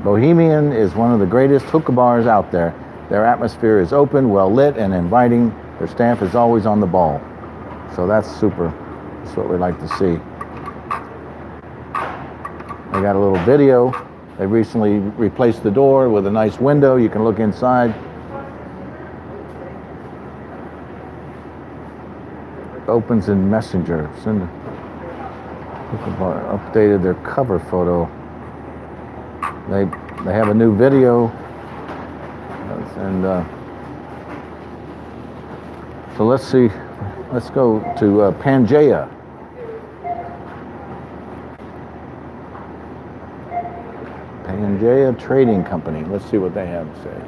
Bohemian is one of the greatest hookah bars out there. Their atmosphere is open, well lit, and inviting. Their staff is always on the ball. So that's super. That's what we like to see. I got a little video. They recently replaced the door with a nice window. You can look inside. Opens in Messenger. Updated their cover photo. They have a new video, and so let's see. Let's go to Pangea. Pangea Trading Company. Let's see what they have to say.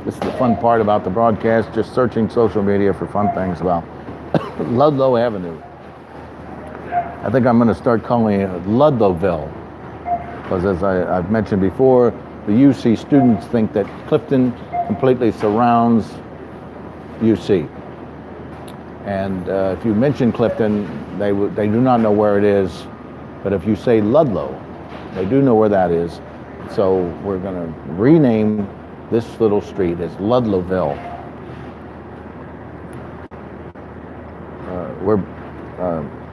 This is the fun part about the broadcast, just searching social media for fun things about Ludlow Avenue. I think I'm going to start calling it Ludlowville, because as I've mentioned before, the UC students think that Clifton completely surrounds UC. And if you mention Clifton, they do not know where it is. But if you say Ludlow, they do know where that is. So we're going to rename this little street as Ludlowville.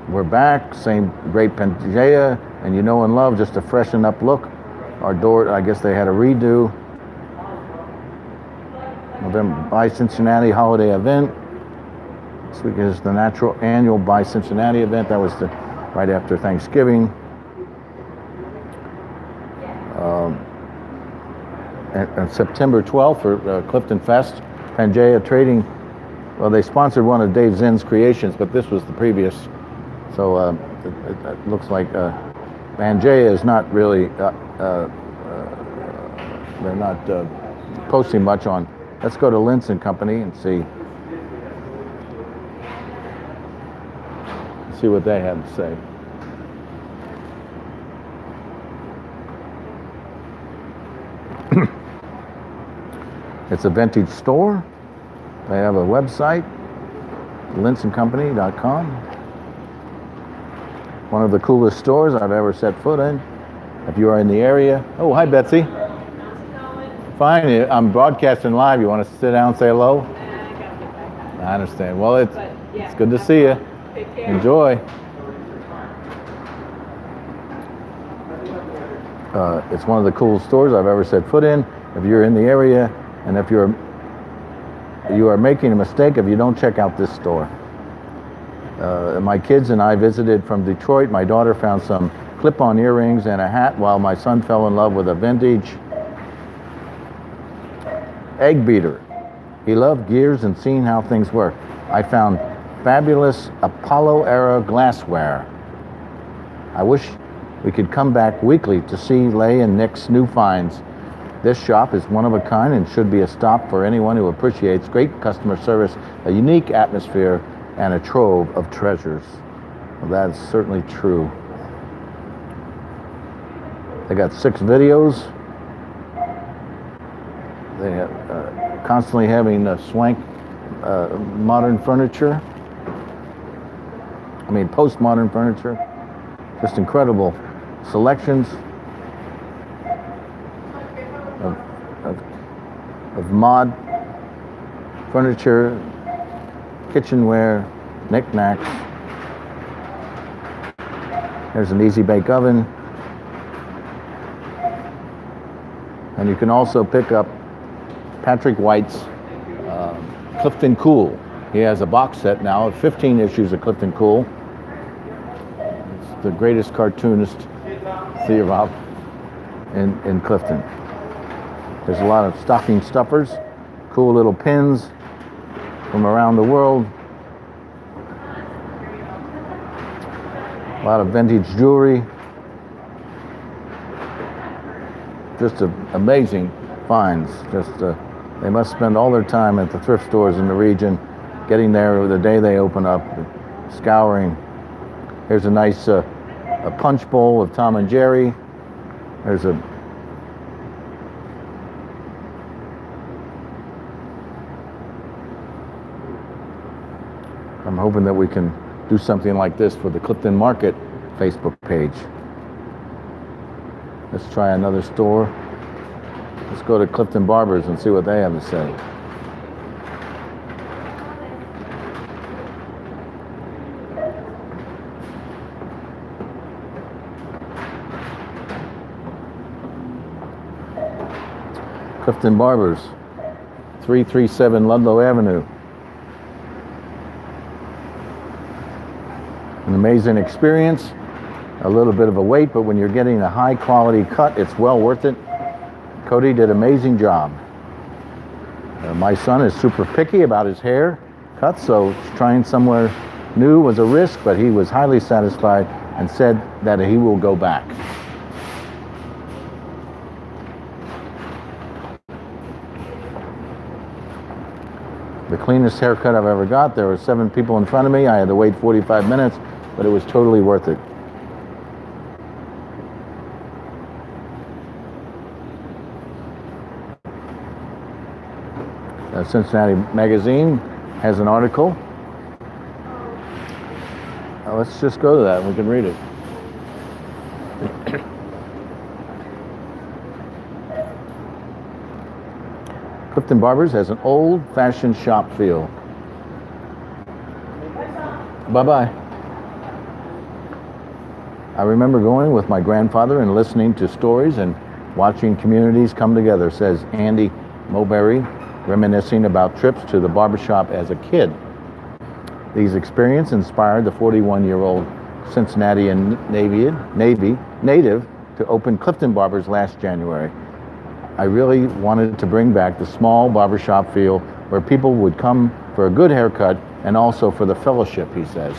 We're back, same great Pangea, and you know and love, just a freshen up look. Our door, I guess they had a redo. November by Cincinnati holiday event. This week is the natural annual by Cincinnati event. That was right after Thanksgiving. And September 12th for Clifton Fest, Pangea Trading. Well, they sponsored one of Dave Zinn's creations, but this was the previous. So it looks like Pangea is not really, they're not posting much on. Let's go to Lentz and Company and see what they have to say. It's a vintage store. They have a website, lentzandcompany.com. One of the coolest stores I've ever set foot in. If you are in the area. Oh, hi, Betsy. Fine. I'm broadcasting live. You want to sit down and say hello? I understand. Well, it's good to see you. Enjoy. It's one of the coolest stores I've ever set foot in. If you're in the area, and if you are making a mistake if you don't check out this store. My kids and I visited from Detroit. My daughter found some clip-on earrings and a hat, while my son fell in love with a vintage egg beater. He loved gears and seeing how things work. I found fabulous Apollo-era glassware. I wish we could come back weekly to see Lay and Nick's new finds. This shop is one of a kind and should be a stop for anyone who appreciates great customer service, a unique atmosphere, and a trove of treasures. Well, that is certainly true. They got 6 videos. They have constantly having swank modern furniture. I mean, postmodern furniture. Just incredible selections of mod furniture, kitchenware, knickknacks. There's an easy bake oven. And you can also pick up Patrick White's Clifton Cool. He has a box set now of 15 issues of Clifton Cool. It's the greatest cartoonist thereof in Clifton. There's a lot of stocking stuffers, cool little pins from around the world. A lot of vintage jewelry. Just amazing finds. They must spend all their time at the thrift stores in the region, getting there the day they open up, scouring. Here's a nice a punch bowl of Tom and Jerry. There's I'm hoping that we can do something like this for the Clifton Market Facebook page. Let's try another store. Let's go to Clifton Barbers and see what they have to say. Clifton Barbers, 337 Ludlow Avenue. An amazing experience. A little bit of a wait, but when you're getting a high quality cut, it's well worth it. Cody did an amazing job. My son is super picky about his hair cut, so trying somewhere new was a risk, but he was highly satisfied and said that he will go back. The cleanest haircut I've ever got. There were 7 people in front of me. I had to wait 45 minutes, but it was totally worth it. Cincinnati Magazine has an article. Let's just go to that and we can read it. Clifton Barbers has an old-fashioned shop feel. Bye-bye. I remember going with my grandfather and listening to stories and watching communities come together, says Andy Mowberry, reminiscing about trips to the barbershop as a kid. These experiences inspired the 41-year-old Cincinnati native to open Clifton Barbers last January. I really wanted to bring back the small barbershop feel where people would come for a good haircut and also for the fellowship, he says.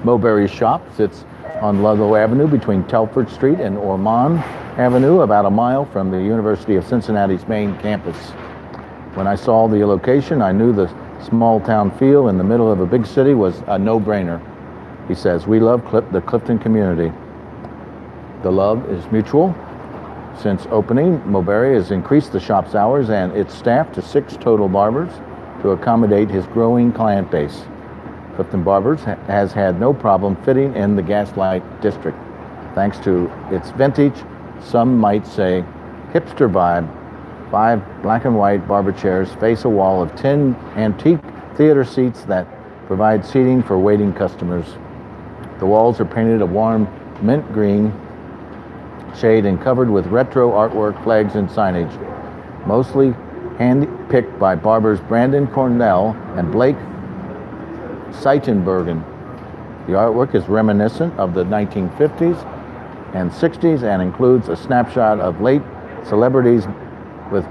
Mowberry's shop sits on Ludlow Avenue between Telford Street and Ormond Avenue, about a mile from the University of Cincinnati's main campus. When I saw the location, I knew the small town feel in the middle of a big city was a no-brainer. He says, we love the Clifton community. The love is mutual. Since opening, Mowberry has increased the shop's hours and its staff to 6 total barbers to accommodate his growing client base. Clifton Barbers has had no problem fitting in the Gaslight district, thanks to its vintage, some might say, hipster vibe. 5 black and white barber chairs face a wall of 10 antique theater seats that provide seating for waiting customers. The walls are painted a warm mint green shade and covered with retro artwork, flags, and signage, mostly hand-picked by barbers Brandon Cornell and Blake Seitenbergen. The artwork is reminiscent of the 1950s and 60s and includes a snapshot of late celebrities with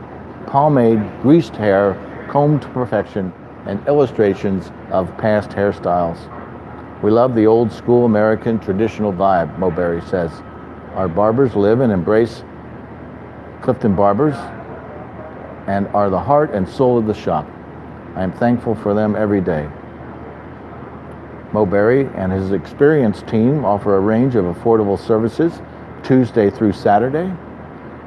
pomade, greased hair, combed to perfection, and illustrations of past hairstyles. We love the old school American traditional vibe, Mowberry says. Our barbers live and embrace Clifton Barbers and are the heart and soul of the shop. I am thankful for them every day. Mowberry and his experienced team offer a range of affordable services Tuesday through Saturday.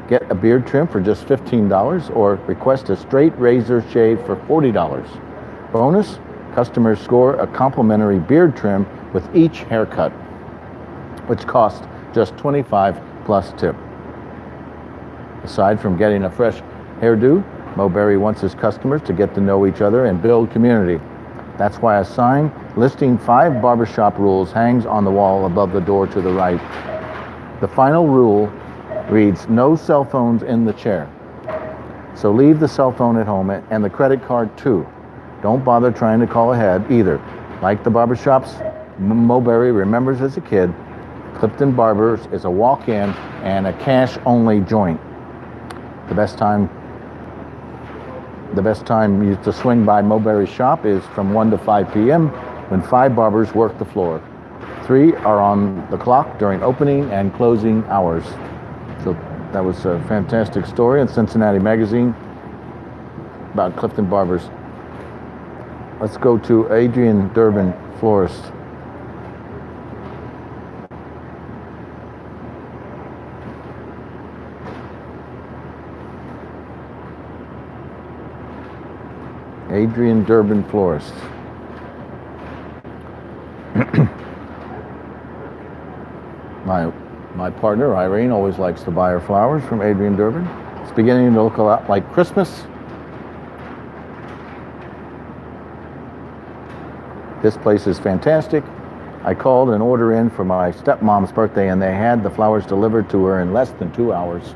Get a beard trim for just $15 or request a straight razor shave for $40. Bonus, customers score a complimentary beard trim with each haircut, which costs just $25 plus tip. Aside from getting a fresh hairdo, Mowberry wants his customers to get to know each other and build community. That's why a sign listing 5 barbershop rules hangs on the wall above the door to the right. The final rule reads, no cell phones in the chair. So leave the cell phone at home and the credit card too. Don't bother trying to call ahead either. Like the barbershops Mowberry remembers as a kid, Clifton Barbers is a walk-in and a cash-only joint. The best time to swing by Mowberry's shop is from 1 to 5 p.m. when 5 barbers work the floor. 3 are on the clock during opening and closing hours. So that was a fantastic story in Cincinnati Magazine about Clifton Barbers. Let's go to Adrian Durban, Florist. Adrian Durban, Florist. My partner, Irene, always likes to buy her flowers from Adrian Durban. It's beginning to look a lot like Christmas. This place is fantastic. I called an order in for my stepmom's birthday and they had the flowers delivered to her in less than 2 hours.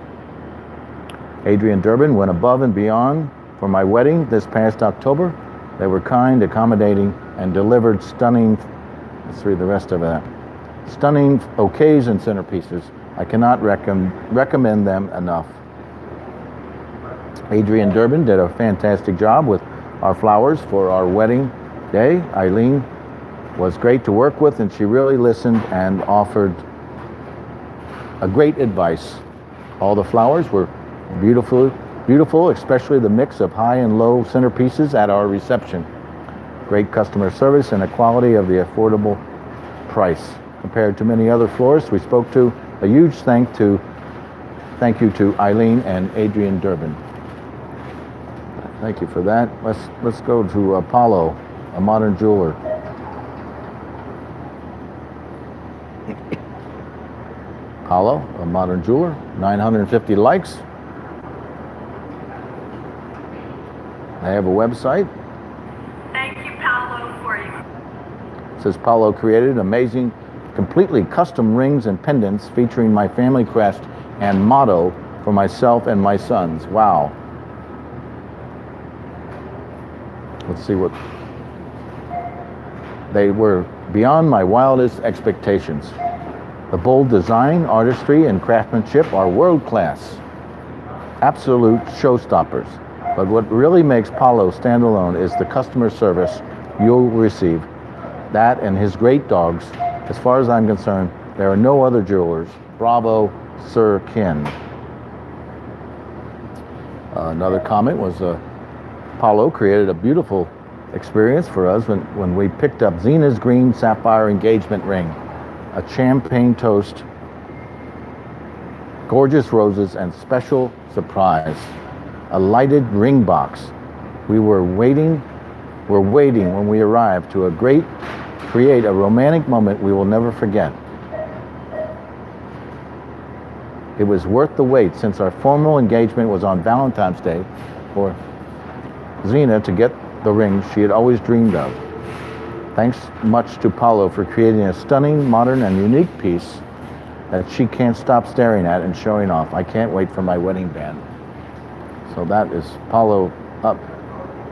Adrian Durban went above and beyond for my wedding this past October. They were kind, accommodating, and delivered stunning, let's read the rest of that, stunning bouquets and centerpieces. I cannot recommend them enough. Adrian Durban did a fantastic job with our flowers for our wedding day. Eileen was great to work with and she really listened and offered a great advice. All the flowers were beautiful, especially the mix of high and low centerpieces at our reception. Great customer service and a quality of the affordable price. Compared to many other florists we spoke to, a huge thank you to Eileen and Adrian Durban. Thank you for that. Let's go to Paolo, a modern jeweler. Paolo, a modern jeweler, 950 likes. I have a website. Thank you, Paolo, for you. It says Paolo created amazing, completely custom rings and pendants featuring my family crest and motto for myself and my sons. Wow. Let's see what... They were beyond my wildest expectations. The bold design, artistry, and craftsmanship are world-class. Absolute showstoppers. But what really makes Paolo stand alone is the customer service you'll receive. That and his great dogs. As far as I'm concerned, there are no other jewelers. Bravo, Sir Ken. Another comment was Paolo created a beautiful experience for us when we picked up Zena's green sapphire engagement ring, a champagne toast, gorgeous roses, and special surprise, a lighted ring box. We're waiting when we arrived to create a romantic moment we will never forget. It was worth the wait since our formal engagement was on Valentine's Day for Zena to get the ring she had always dreamed of. Thanks much to Paolo for creating a stunning, modern, and unique piece that she can't stop staring at and showing off. I can't wait for my wedding band. So that is Paolo up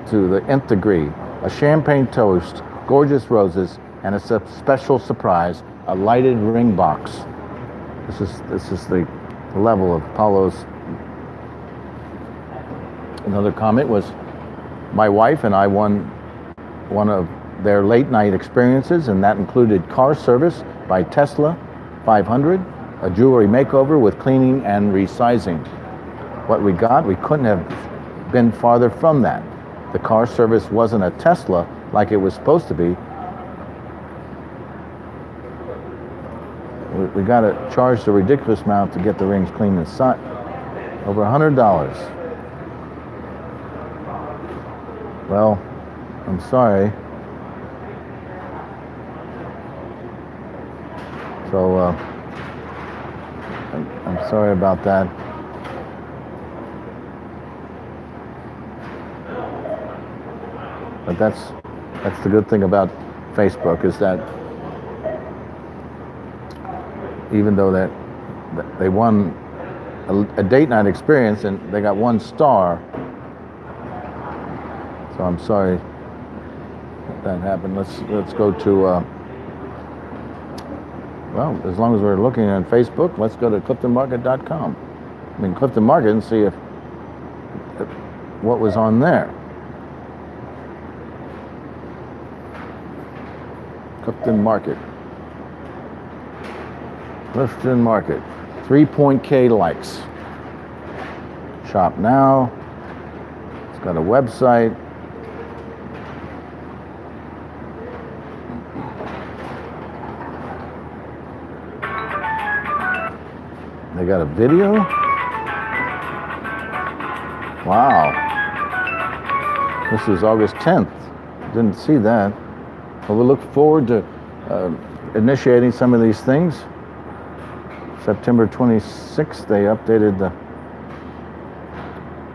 to the nth degree. A champagne toast, gorgeous roses, and a special surprise, a lighted ring box. This is the level of Paolo's. Another comment was, my wife and I won one of their late night experiences, and that included car service by Tesla 500, a jewelry makeover with cleaning and resizing. What we got, we couldn't have been farther from that. the car service wasn't a Tesla like it was supposed to be. We got to charge the ridiculous amount to get the rings cleaned inside. Over $100. Well, I'm sorry. So I'm sorry about that. But that's the good thing about Facebook, is that even though that they won a date night experience and they got 1 star, so I'm sorry that happened. Let's go to well, as long as we're looking on Facebook, let's go to CliftonMarket.com. I mean, Clifton Market, and see if what was on there. Clifton Market. Clifton Market. 3.K likes. Shop now. It's got a website. They got a video? Wow. This is August 10th. Didn't see that. Well, we look forward to initiating some of these things. September 26th, they updated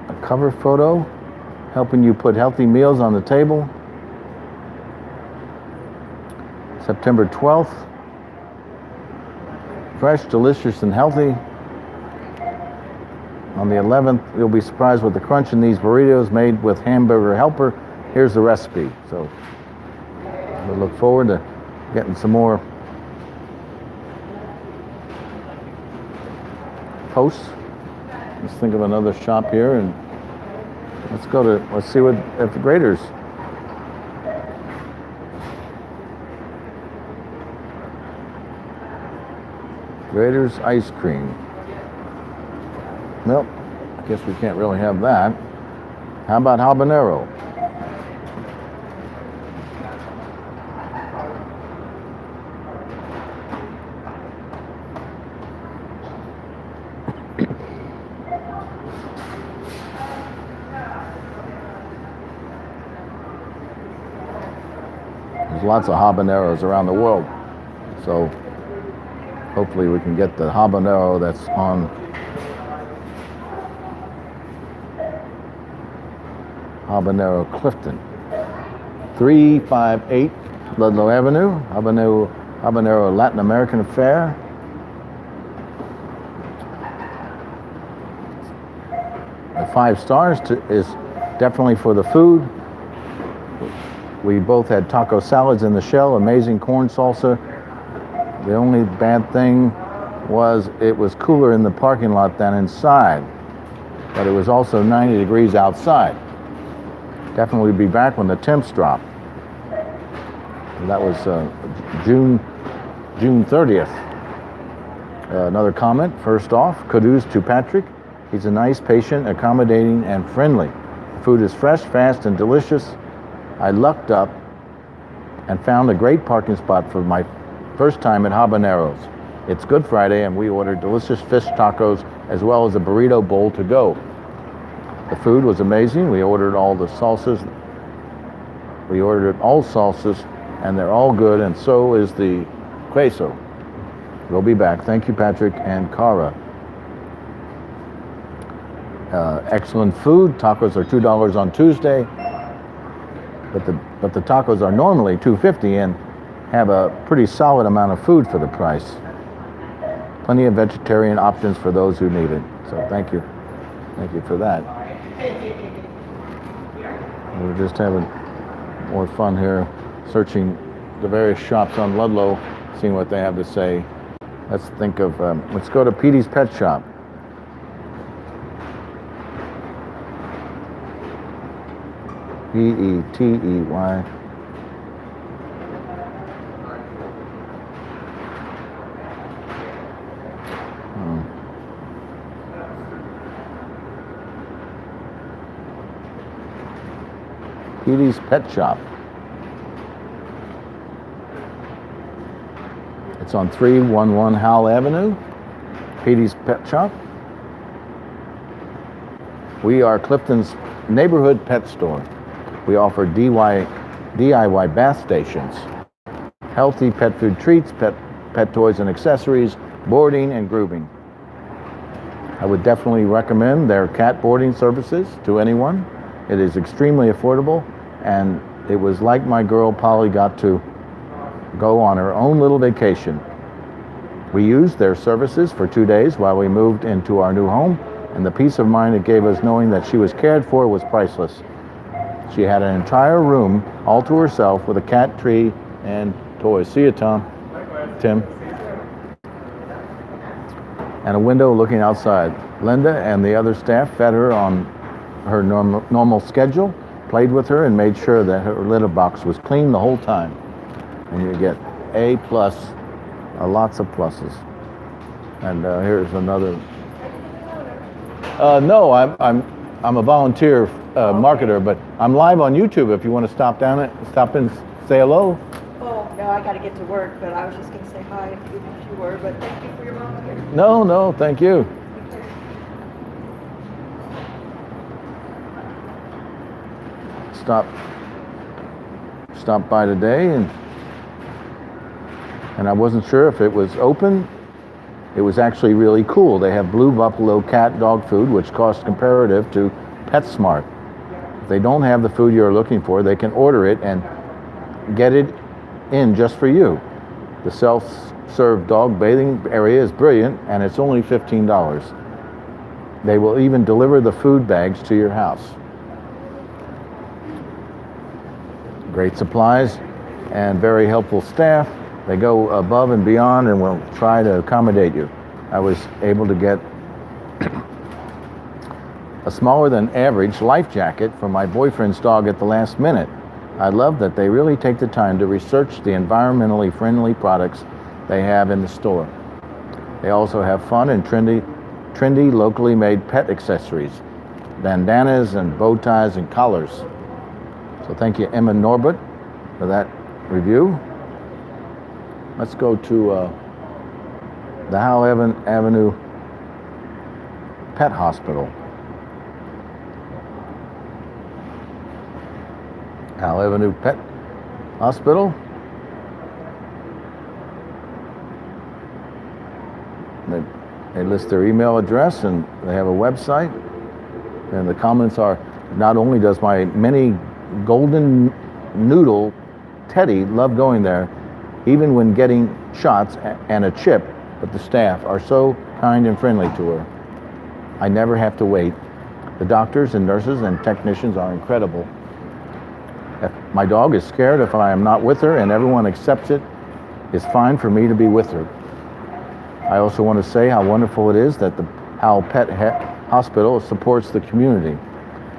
a cover photo, helping you put healthy meals on the table. September 12th, fresh, delicious, and healthy. On the 11th, you'll be surprised with the crunch in these burritos made with hamburger helper. Here's the recipe. So we look forward to getting some more posts. Let's think of another shop here, and let's see what if the Graders. Graders ice cream. Well, I guess we can't really have that. How about habanero? There's lots of habaneros around the world, so hopefully we can get the habanero that's on Habanero Clifton. 358 Ludlow Avenue, Habanero Latin American Affair. The 5 stars is definitely for the food. We both had taco salads in the shell, amazing corn salsa. The only bad thing was it was cooler in the parking lot than inside, but it was also 90 degrees outside. Definitely be back when the temps drop. That was June 30th. Another comment, first off, kudos to Patrick. He's a nice, patient, accommodating, and friendly. The food is fresh, fast, and delicious. I lucked up and found a great parking spot for my first time at Habaneros. It's Good Friday, and we ordered delicious fish tacos as well as a burrito bowl to go. The food was amazing. We ordered all the salsas. We ordered all salsas, and they're all good, and so is the queso. We'll be back. Thank you, Patrick and Cara. Excellent food. Tacos are $2 on Tuesday, but the tacos are normally $2.50 and have a pretty solid amount of food for the price. Plenty of vegetarian options for those who need it. So thank you for that. We're just having more fun here, searching the various shops on Ludlow, seeing what they have to say. Let's think of, let's go to Petey's Pet Shop. P-E-T-E-Y. Petey's Pet Shop. It's on 311 Howell Avenue. Petey's Pet Shop. We are Clifton's neighborhood pet store. We offer DIY bath stations, healthy pet food treats, pet toys and accessories, boarding and grooming. I would definitely recommend their cat boarding services to anyone. It is extremely affordable, and it was like my girl Polly got to go on her own little vacation. We used their services for 2 days while we moved into our new home, and the peace of mind it gave us knowing that she was cared for was priceless. She had an entire room all to herself with a cat tree and toys. See you, Tim. And a window looking outside. Linda and the other staff fed her on her normal schedule, played with her, and made sure that her litter box was clean the whole time. And you get A+, lots of pluses. And here's another. No, I'm a volunteer marketer, but I'm live on YouTube. If you want to stop and say hello. Oh, no, I got to get to work, but I was just going to say hi if you were, but thank you for your volunteer. No, thank you. Stop by today, and I wasn't sure if it was open. It was actually really cool. They have Blue Buffalo cat dog food, which costs comparative to PetSmart. If they don't have the food you're looking for, they can order it and get it in just for you. The self-serve dog bathing area is brilliant, and it's only $15. They will even deliver the food bags to your house. Great supplies and very helpful staff. They go above and beyond and will try to accommodate you. I was able to get a smaller than average life jacket for my boyfriend's dog at the last minute. I love that they really take the time to research the environmentally friendly products they have in the store. They also have fun and trendy locally made pet accessories, bandanas and bow ties and collars. So thank you, Emma Norbert, for that review. Let's go to the Howell Avenue Pet Hospital. Howell Avenue Pet Hospital. They list their email address, and they have a website. And the comments are, not only does my mini golden noodle Teddy love going there, even when getting shots and a chip, but the staff are so kind and friendly to her. I never have to wait. The doctors and nurses and technicians are incredible. If my dog is scared if I am not with her, and everyone accepts it, it's fine for me to be with her. I also want to say how wonderful it is that the Howell Pet Hospital supports the community.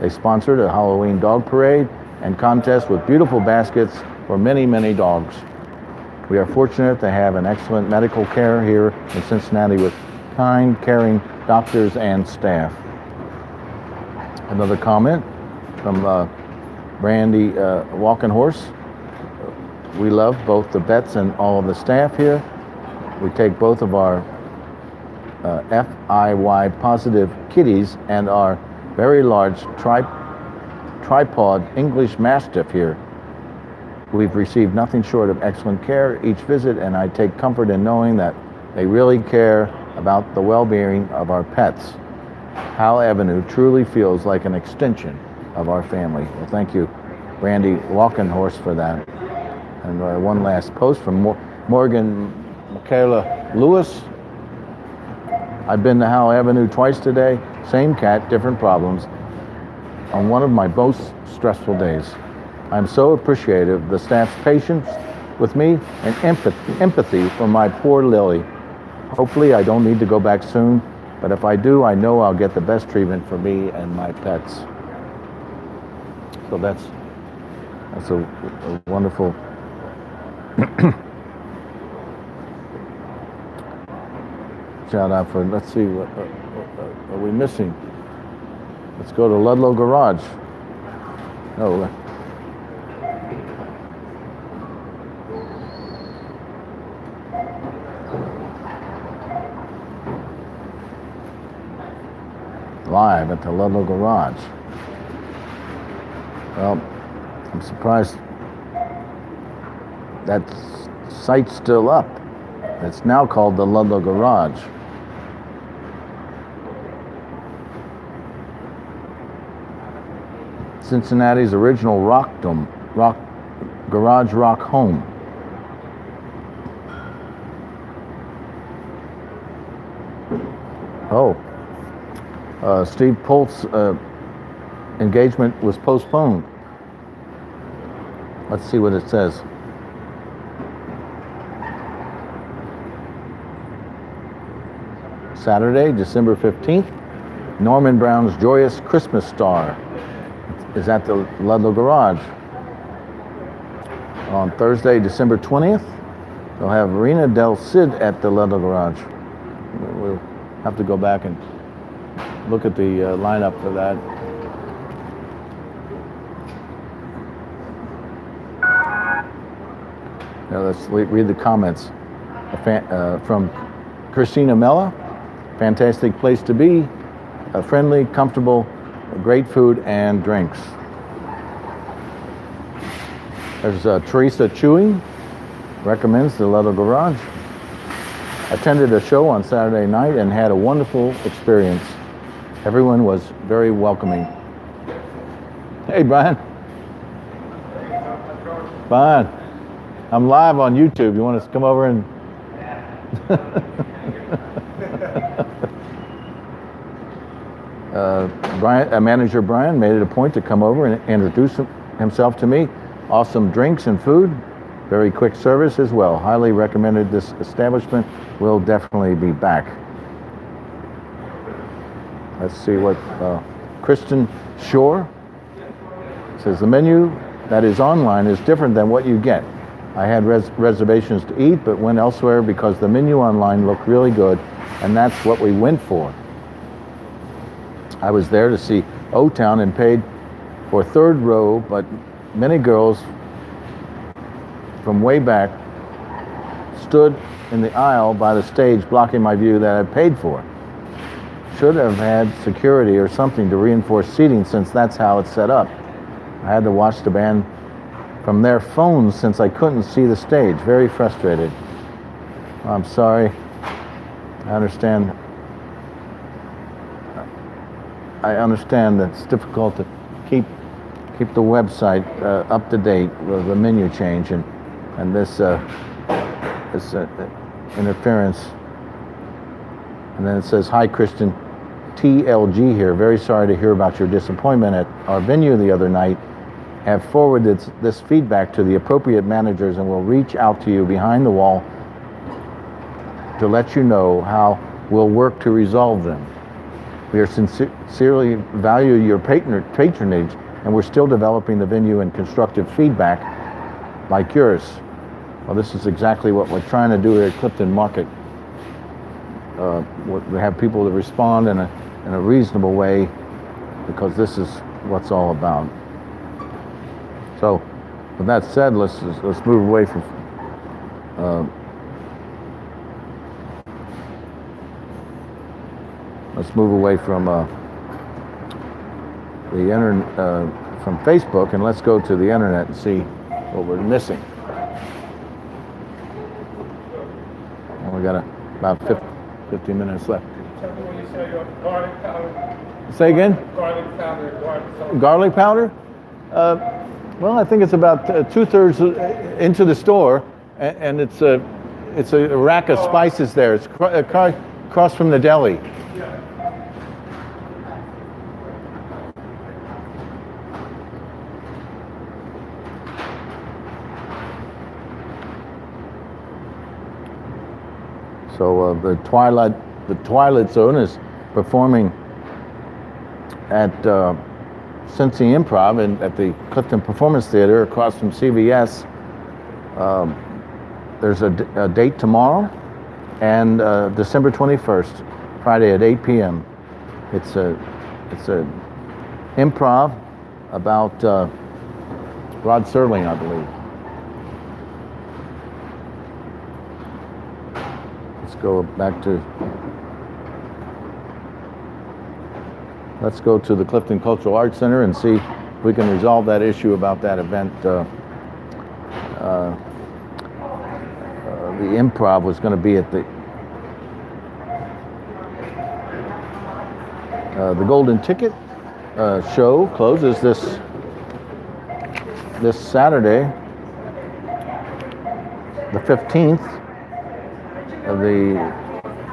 They sponsored a Halloween dog parade and contest with beautiful baskets for many, many dogs. We are fortunate to have an excellent medical care here in Cincinnati with kind, caring doctors and staff. Another comment from Brandy Walking Horse. We love both the vets and all of the staff here. We take both of our FIY positive kitties and our very large tripod English Mastiff here. We've received nothing short of excellent care each visit, and I take comfort in knowing that they really care about the well-being of our pets. Howell Avenue truly feels like an extension of our family. Well, thank you, Randy Walking Horse, for that. And one last post from Morgan Michaela Lewis. I've been to Howell Avenue twice today. Same cat, different problems. On one of my most stressful days. I'm so appreciative of the staff's patience with me and empathy for my poor Lily. Hopefully I don't need to go back soon, but if I do, I know I'll get the best treatment for me and my pets. So that's a wonderful shout out for, let's see, what are we missing? Let's go to Ludlow Garage. Oh, live at the Ludlow Garage. Well, I'm surprised that site's still up. It's now called the Ludlow Garage. Cincinnati's original garage rock home. Oh, Steve Polt's engagement was postponed. Let's see what it says. Saturday, December 15th, Norman Brown's Joyous Christmas Star is at the Ludlow Garage. On Thursday, December 20th, they'll have Marina del Cid at the Ludlow Garage. We'll have to go back and look at the lineup for that. Now let's read the comments. From Christina Mella, fantastic place to be, friendly, comfortable, great food and drinks. There's Teresa Chewing, recommends the Ludlow Garage. Attended a show on Saturday night and had a wonderful experience. Everyone was very welcoming. Hey, Brian. Fine. I'm live on YouTube. You want us to come over and... Manager Brian made it a point to come over and introduce himself to me. Awesome drinks and food. Very quick service as well. Highly recommended this establishment. Will definitely be back. Let's see what Kristen Shore says. The menu that is online is different than what you get. I had reservations to eat, but went elsewhere because the menu online looked really good, and that's what we went for. I was there to see O-Town and paid for third row, but many girls from way back stood in the aisle by the stage blocking my view that I paid for. Should have had security or something to reinforce seating since that's how it's set up. I had to watch the band from their phones since I couldn't see the stage. Very frustrated. I'm sorry. I understand that it's difficult to keep the website up to date with the menu change and this interference. And then it says, "Hi, Kristen, TLG here. Very sorry to hear about your disappointment at our venue the other night. Have forwarded this feedback to the appropriate managers and will reach out to you behind the wall to let you know how we'll work to resolve them. We are sincerely value your patronage, and we're still developing the venue and constructive feedback like yours." Well, this is exactly what we're trying to do here at Clifton Market. We have people to respond in a reasonable way, because this is what's all about. So, with that said, let's move away from the internet, from Facebook, and let's go to the internet and see what we're missing. And we got about 15 minutes left. Say again? Garlic powder. Garlic powder? Well, I think it's about 2/3 into the store, and it's a rack of spices there. It's across from the deli. So the Twi-Lit Zone is performing at Cincy Improv and at the Clifton Performance Theater across from CVS. There's a date tomorrow, and December 21st, Friday at 8 p.m. It's a improv about Rod Serling, I believe. Let's go back to let's go to the Clifton Cultural Arts Center and see if we can resolve that issue about that event. The Improv was going to be at the Golden Ticket show closes this Saturday, the 15th.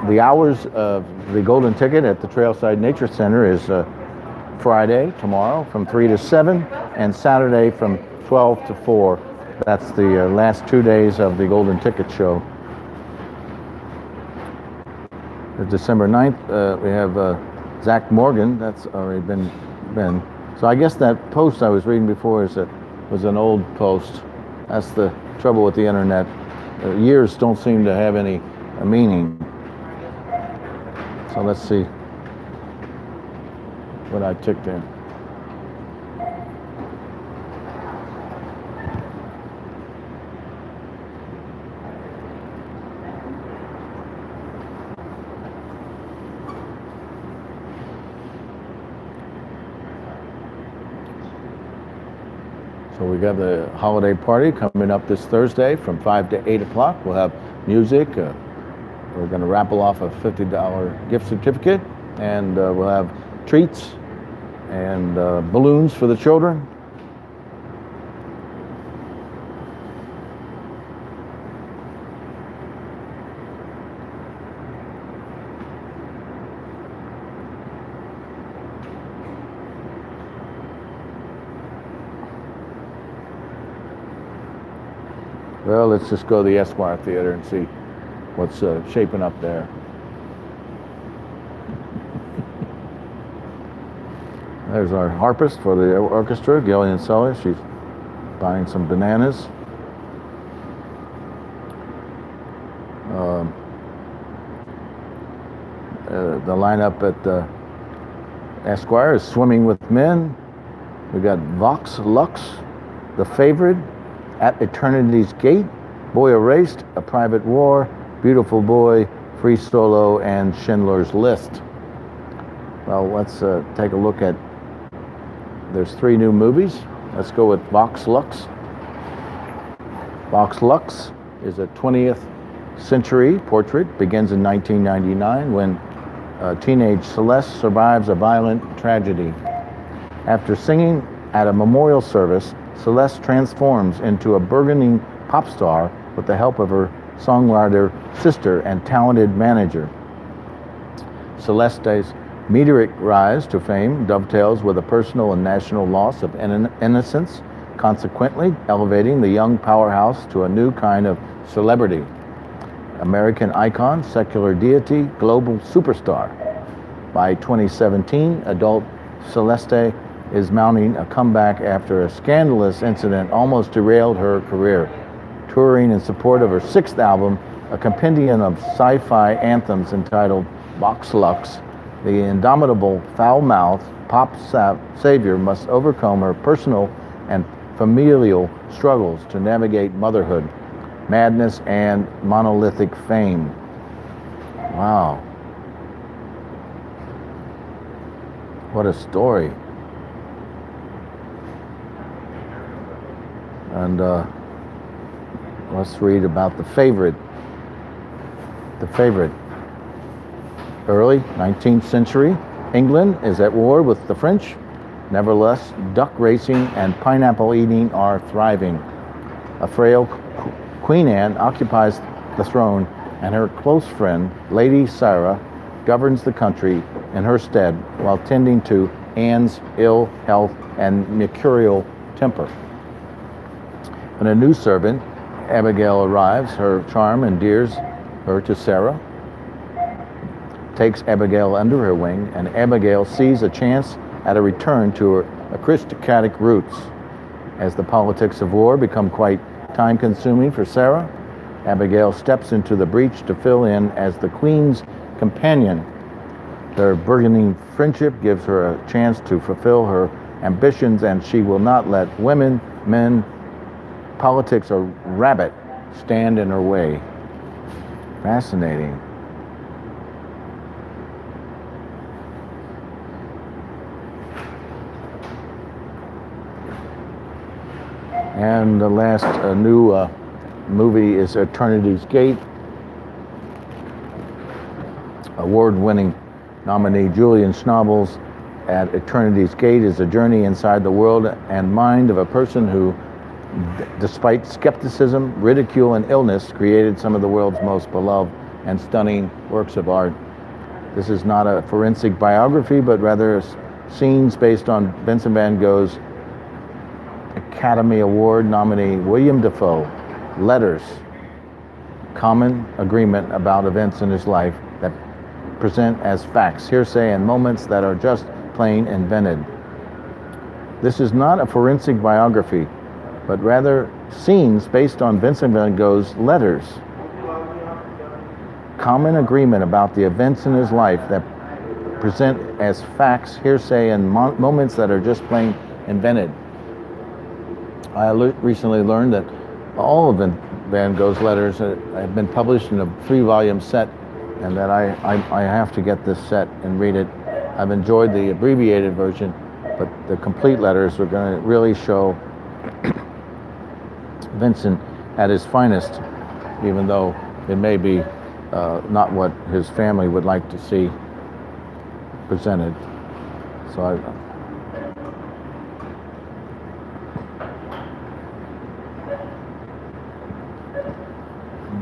The hours of the Golden Ticket at the Trailside Nature Center is Friday, tomorrow, from 3 to 7, and Saturday from 12 to 4. That's the last 2 days of the Golden Ticket show. December 9th, we have Zach Morgan. That's already been. So I guess that post I was reading before was an old post. That's the trouble with the internet. Years don't seem to have any meaning. So let's see what I ticked in. So we got the holiday party coming up this Thursday from 5 to 8 o'clock. We'll have music. We're going to raffle off a $50 gift certificate, and we'll have treats and balloons for the children. Well, let's just go to the Esquire Theater and see what's shaping up there. There's our harpist for the orchestra, Gillian Sully. She's buying some bananas. The lineup at the Esquire is Swimming with Men. We got Vox Lux, The Favorite, At Eternity's Gate, Boy Erased, A Private War, Beautiful Boy, Free Solo, and Schindler's List. Well, let's take a look at, there's 3 new movies. Let's go with Vox Lux. Vox Lux is a 20th century portrait, begins in 1999 when teenage Celeste survives a violent tragedy. After singing at a memorial service, Celeste transforms into a burgeoning pop star with the help of her songwriter sister and talented manager. Celeste's meteoric rise to fame dovetails with a personal and national loss of innocence, consequently elevating the young powerhouse to a new kind of celebrity. American icon, secular deity, global superstar. By 2017, adult Celeste is mounting a comeback after a scandalous incident almost derailed her career. Touring in support of her 6th album, a compendium of sci-fi anthems entitled Vox Lux, the indomitable foul-mouthed pop savior must overcome her personal and familial struggles to navigate motherhood, madness, and monolithic fame. Wow. What a story. And let's read about The Favorite. The Favorite. Early 19th century, England is at war with the French. Nevertheless, duck racing and pineapple eating are thriving. A frail Queen Anne occupies the throne, and her close friend, Lady Sarah, governs the country in her stead while tending to Anne's ill health and mercurial temper. When a new servant, Abigail, arrives, her charm endears her to Sarah, takes Abigail under her wing, and Abigail sees a chance at a return to her aristocratic roots. As the politics of war become quite time-consuming for Sarah, Abigail steps into the breach to fill in as the Queen's companion. Their burgeoning friendship gives her a chance to fulfill her ambitions, and she will not let women, men, politics, or rabbit stand in her way. Fascinating. And the last new movie is Eternity's Gate. Award-winning nominee Julian Schnabel's at Eternity's Gate is a journey inside the world and mind of a person who, despite skepticism, ridicule, and illness, created some of the world's most beloved and stunning works of art. This is not a forensic biography, but rather scenes based on Vincent van Gogh's Academy Award nominee William Dafoe. Letters, common agreement about events in his life that present as facts, hearsay, and moments that are just plain invented. This is not a forensic biography, but rather scenes based on Vincent van Gogh's letters. Common agreement about the events in his life that present as facts, hearsay, and moments that are just plain invented. I recently learned that all of Van Gogh's letters have been published in a 3-volume set, and that I have to get this set and read it. I've enjoyed the abbreviated version, but the complete letters are going to really show Vincent at his finest, even though it may be not what his family would like to see presented. So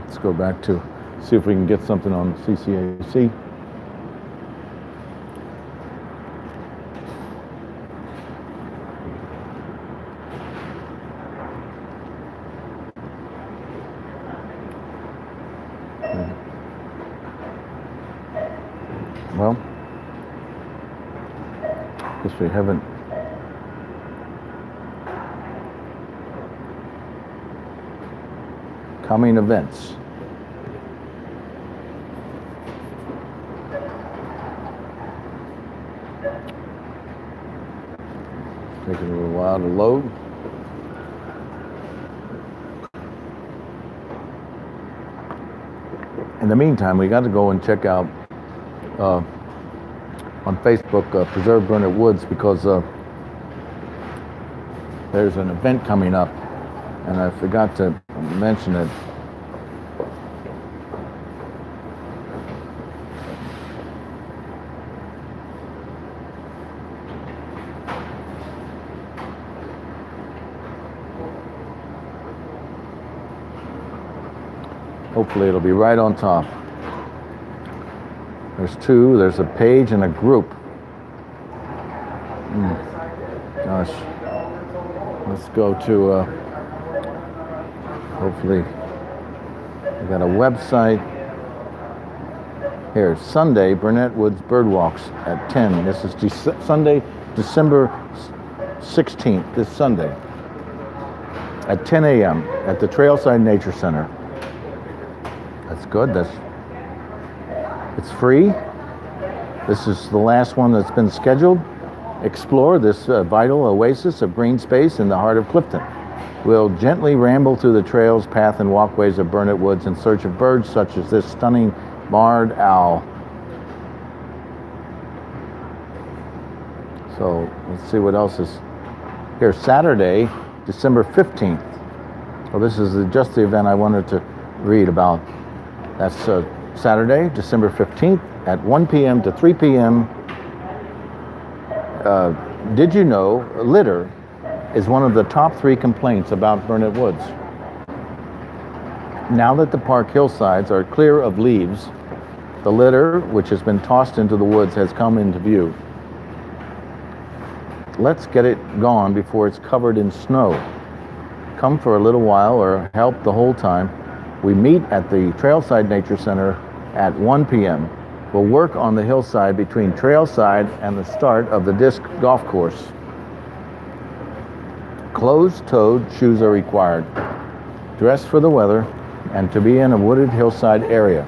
let's go back to see if we can get something on CCAC. Well, guess we haven't. Coming events. Taking a little while to load. In the meantime, we got to go and check out on Facebook Preserve Burnet Woods, because there's an event coming up, and I forgot to mention it. Hopefully it'll be right on top. There's two, there's a page and a group. Gosh. Let's go to, hopefully, we got a website. Here, Sunday, Burnet Woods Birdwalks at 10. This is Sunday, December 16th, this Sunday, at 10 a.m. at the Trailside Nature Center. That's good. It's free. This is the last one that's been scheduled. Explore this vital oasis of green space in the heart of Clifton. We'll gently ramble through the trails, paths, and walkways of Burnet Woods in search of birds such as this stunning barred owl. So let's see what else is here. Saturday, December 15th. Well, this is just the event I wanted to read about. That's Saturday, December 15th at 1 p.m. to 3 p.m. Did you know litter is one of the top 3 complaints about Burnet Woods? Now that the park hillsides are clear of leaves, the litter, which has been tossed into the woods, has come into view. Let's get it gone before it's covered in snow. Come for a little while or help the whole time. We meet at the Trailside Nature Center at 1 p.m. We'll work on the hillside between Trailside and the start of the disc golf course. Closed-toed shoes are required. Dress for the weather and to be in a wooded hillside area.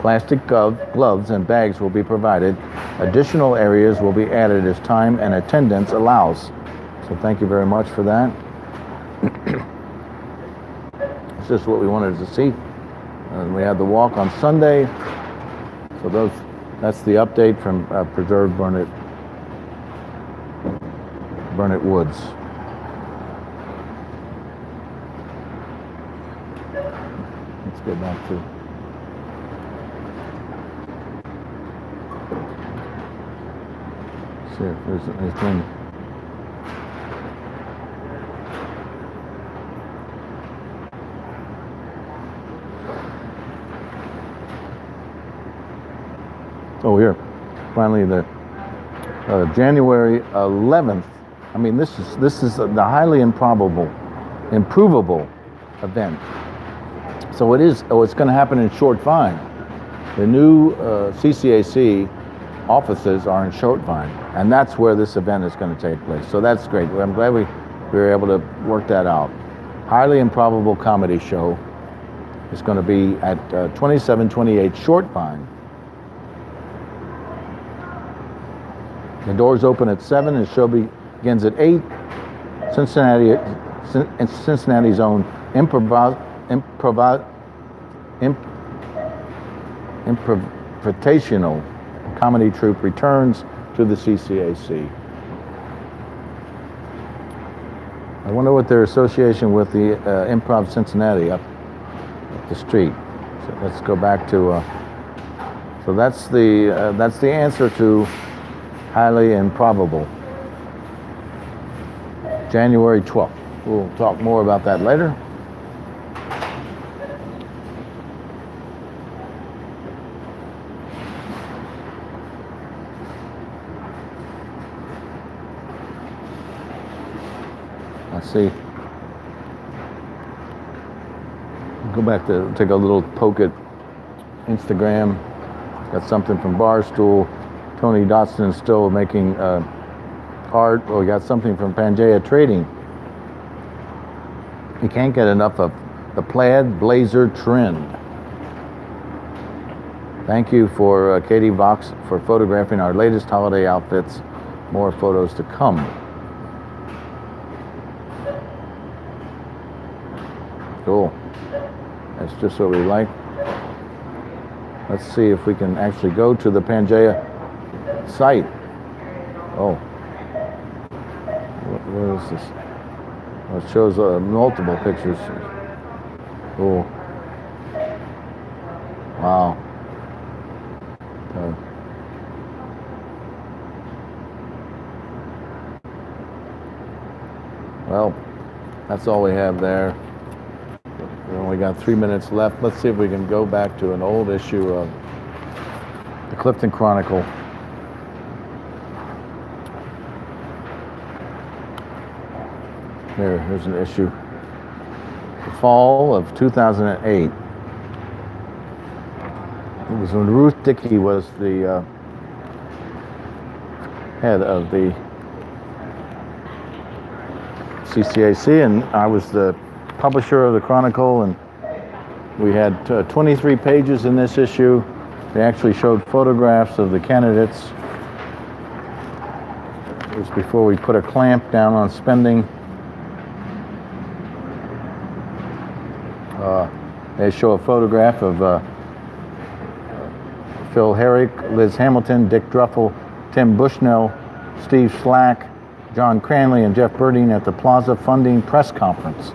Plastic gloves and bags will be provided. Additional areas will be added as time and attendance allows. So thank you very much for that. It's just what we wanted to see. And we had the walk on Sunday. So that's the update from Preserve Burnet Woods. Let's go back to. See if there's anything. Oh, here. Finally, the January 11th. I mean, this is the highly improvable event. So it is. Oh, it's going to happen in Short Vine. The new CCAC offices are in Short Vine, and that's where this event is going to take place. So that's great. I'm glad we were able to work that out. Highly improbable comedy show. It's going to be at 2728 Short Vine. The doors open at 7 and the show begins at 8. Cincinnati's own improvisational comedy troupe returns to the CCAC. I wonder what their association with the Improv Cincinnati up the street. So let's go back to. So that's the answer to highly improbable. January 12th. We'll talk more about that later. Let's see. Go back to take a little poke at Instagram. Got something from Barstool. Tony Dotson is still making art. Well, we got something from Pangea Trading. You can't get enough of the plaid blazer trend. Thank you for Katie Vox for photographing our latest holiday outfits. More photos to come. Cool. That's just what we like. Let's see if we can actually go to the Pangea site. Oh. What is this? Well, it shows multiple pictures. Cool. Wow. Well, that's all we have there. We only got 3 minutes left. Let's see if we can go back to an old issue of the Clifton Chronicle. Here's an issue. The fall of 2008. It was when Ruth Dickey was the head of the CCAC, and I was the publisher of the Chronicle, and we had 23 pages in this issue. They actually showed photographs of the candidates. It was before we put a clamp down on spending. They show a photograph of Phil Herrick, Liz Hamilton, Dick Druffel, Tim Bushnell, Steve Slack, John Cranley, and Jeff Birding at the Plaza Funding Press Conference,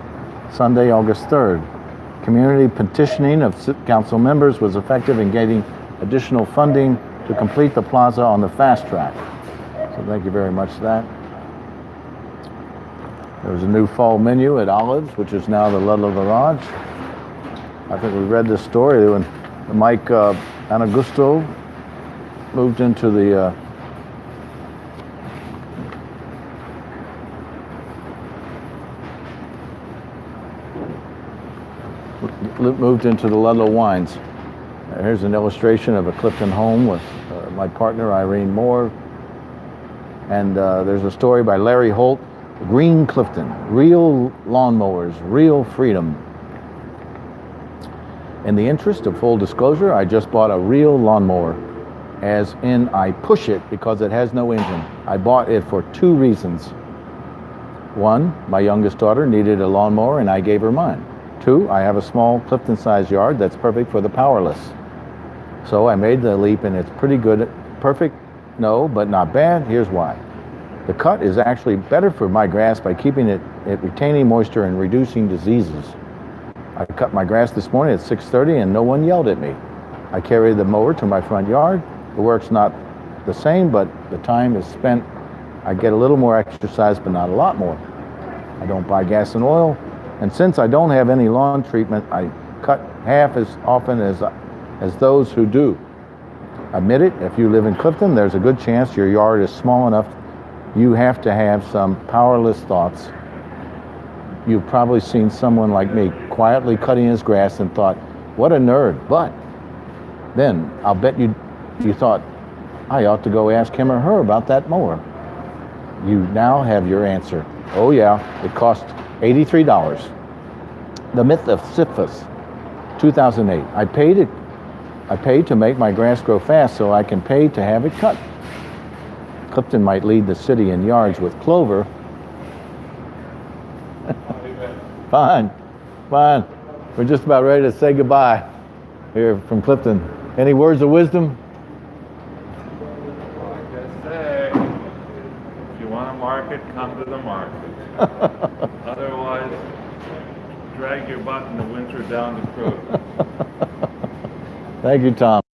Sunday, August 3rd. Community petitioning of council members was effective in getting additional funding to complete the plaza on the fast track. So thank you very much for that. There was a new fall menu at Olives, which is now the Ludlow Garage. I think we read this story when Mike Anagusto moved into the Ludlow Wines. Here's an illustration of a Clifton home with my partner Irene Moore. And there's a story by Larry Holt, Green Clifton, real lawnmowers, real freedom. In the interest of full disclosure, I just bought a real lawnmower, as in I push it because it has no engine. I bought it for 2 reasons. 1, my youngest daughter needed a lawnmower and I gave her mine. 2, I have a small Clifton-sized yard that's perfect for the powerless. So I made the leap and it's pretty good. Perfect? No, but not bad. Here's why. The cut is actually better for my grass by keeping it retaining moisture and reducing diseases. I cut my grass this morning at 6:30 and no one yelled at me. I carried the mower to my front yard. The work's not the same, but the time is spent. I get a little more exercise, but not a lot more. I don't buy gas and oil. And since I don't have any lawn treatment, I cut half as often as those who do. Admit it, if you live in Clifton, there's a good chance your yard is small enough you have to have some powerless thoughts. You've probably seen someone like me quietly cutting his grass and thought, what a nerd. But then I'll bet you thought, I ought to go ask him or her about that mower. You now have your answer. Oh yeah, it cost $83. The Myth of Sisyphus, 2008. I paid to make my grass grow fast so I can pay to have it cut. Clifton might lead the city in yards with clover. Fine. We're just about ready to say goodbye here from Clifton. Any words of wisdom? Well, I just say, if you want a market, come to the market. Otherwise, drag your butt in the winter down the creek. Thank you, Tom.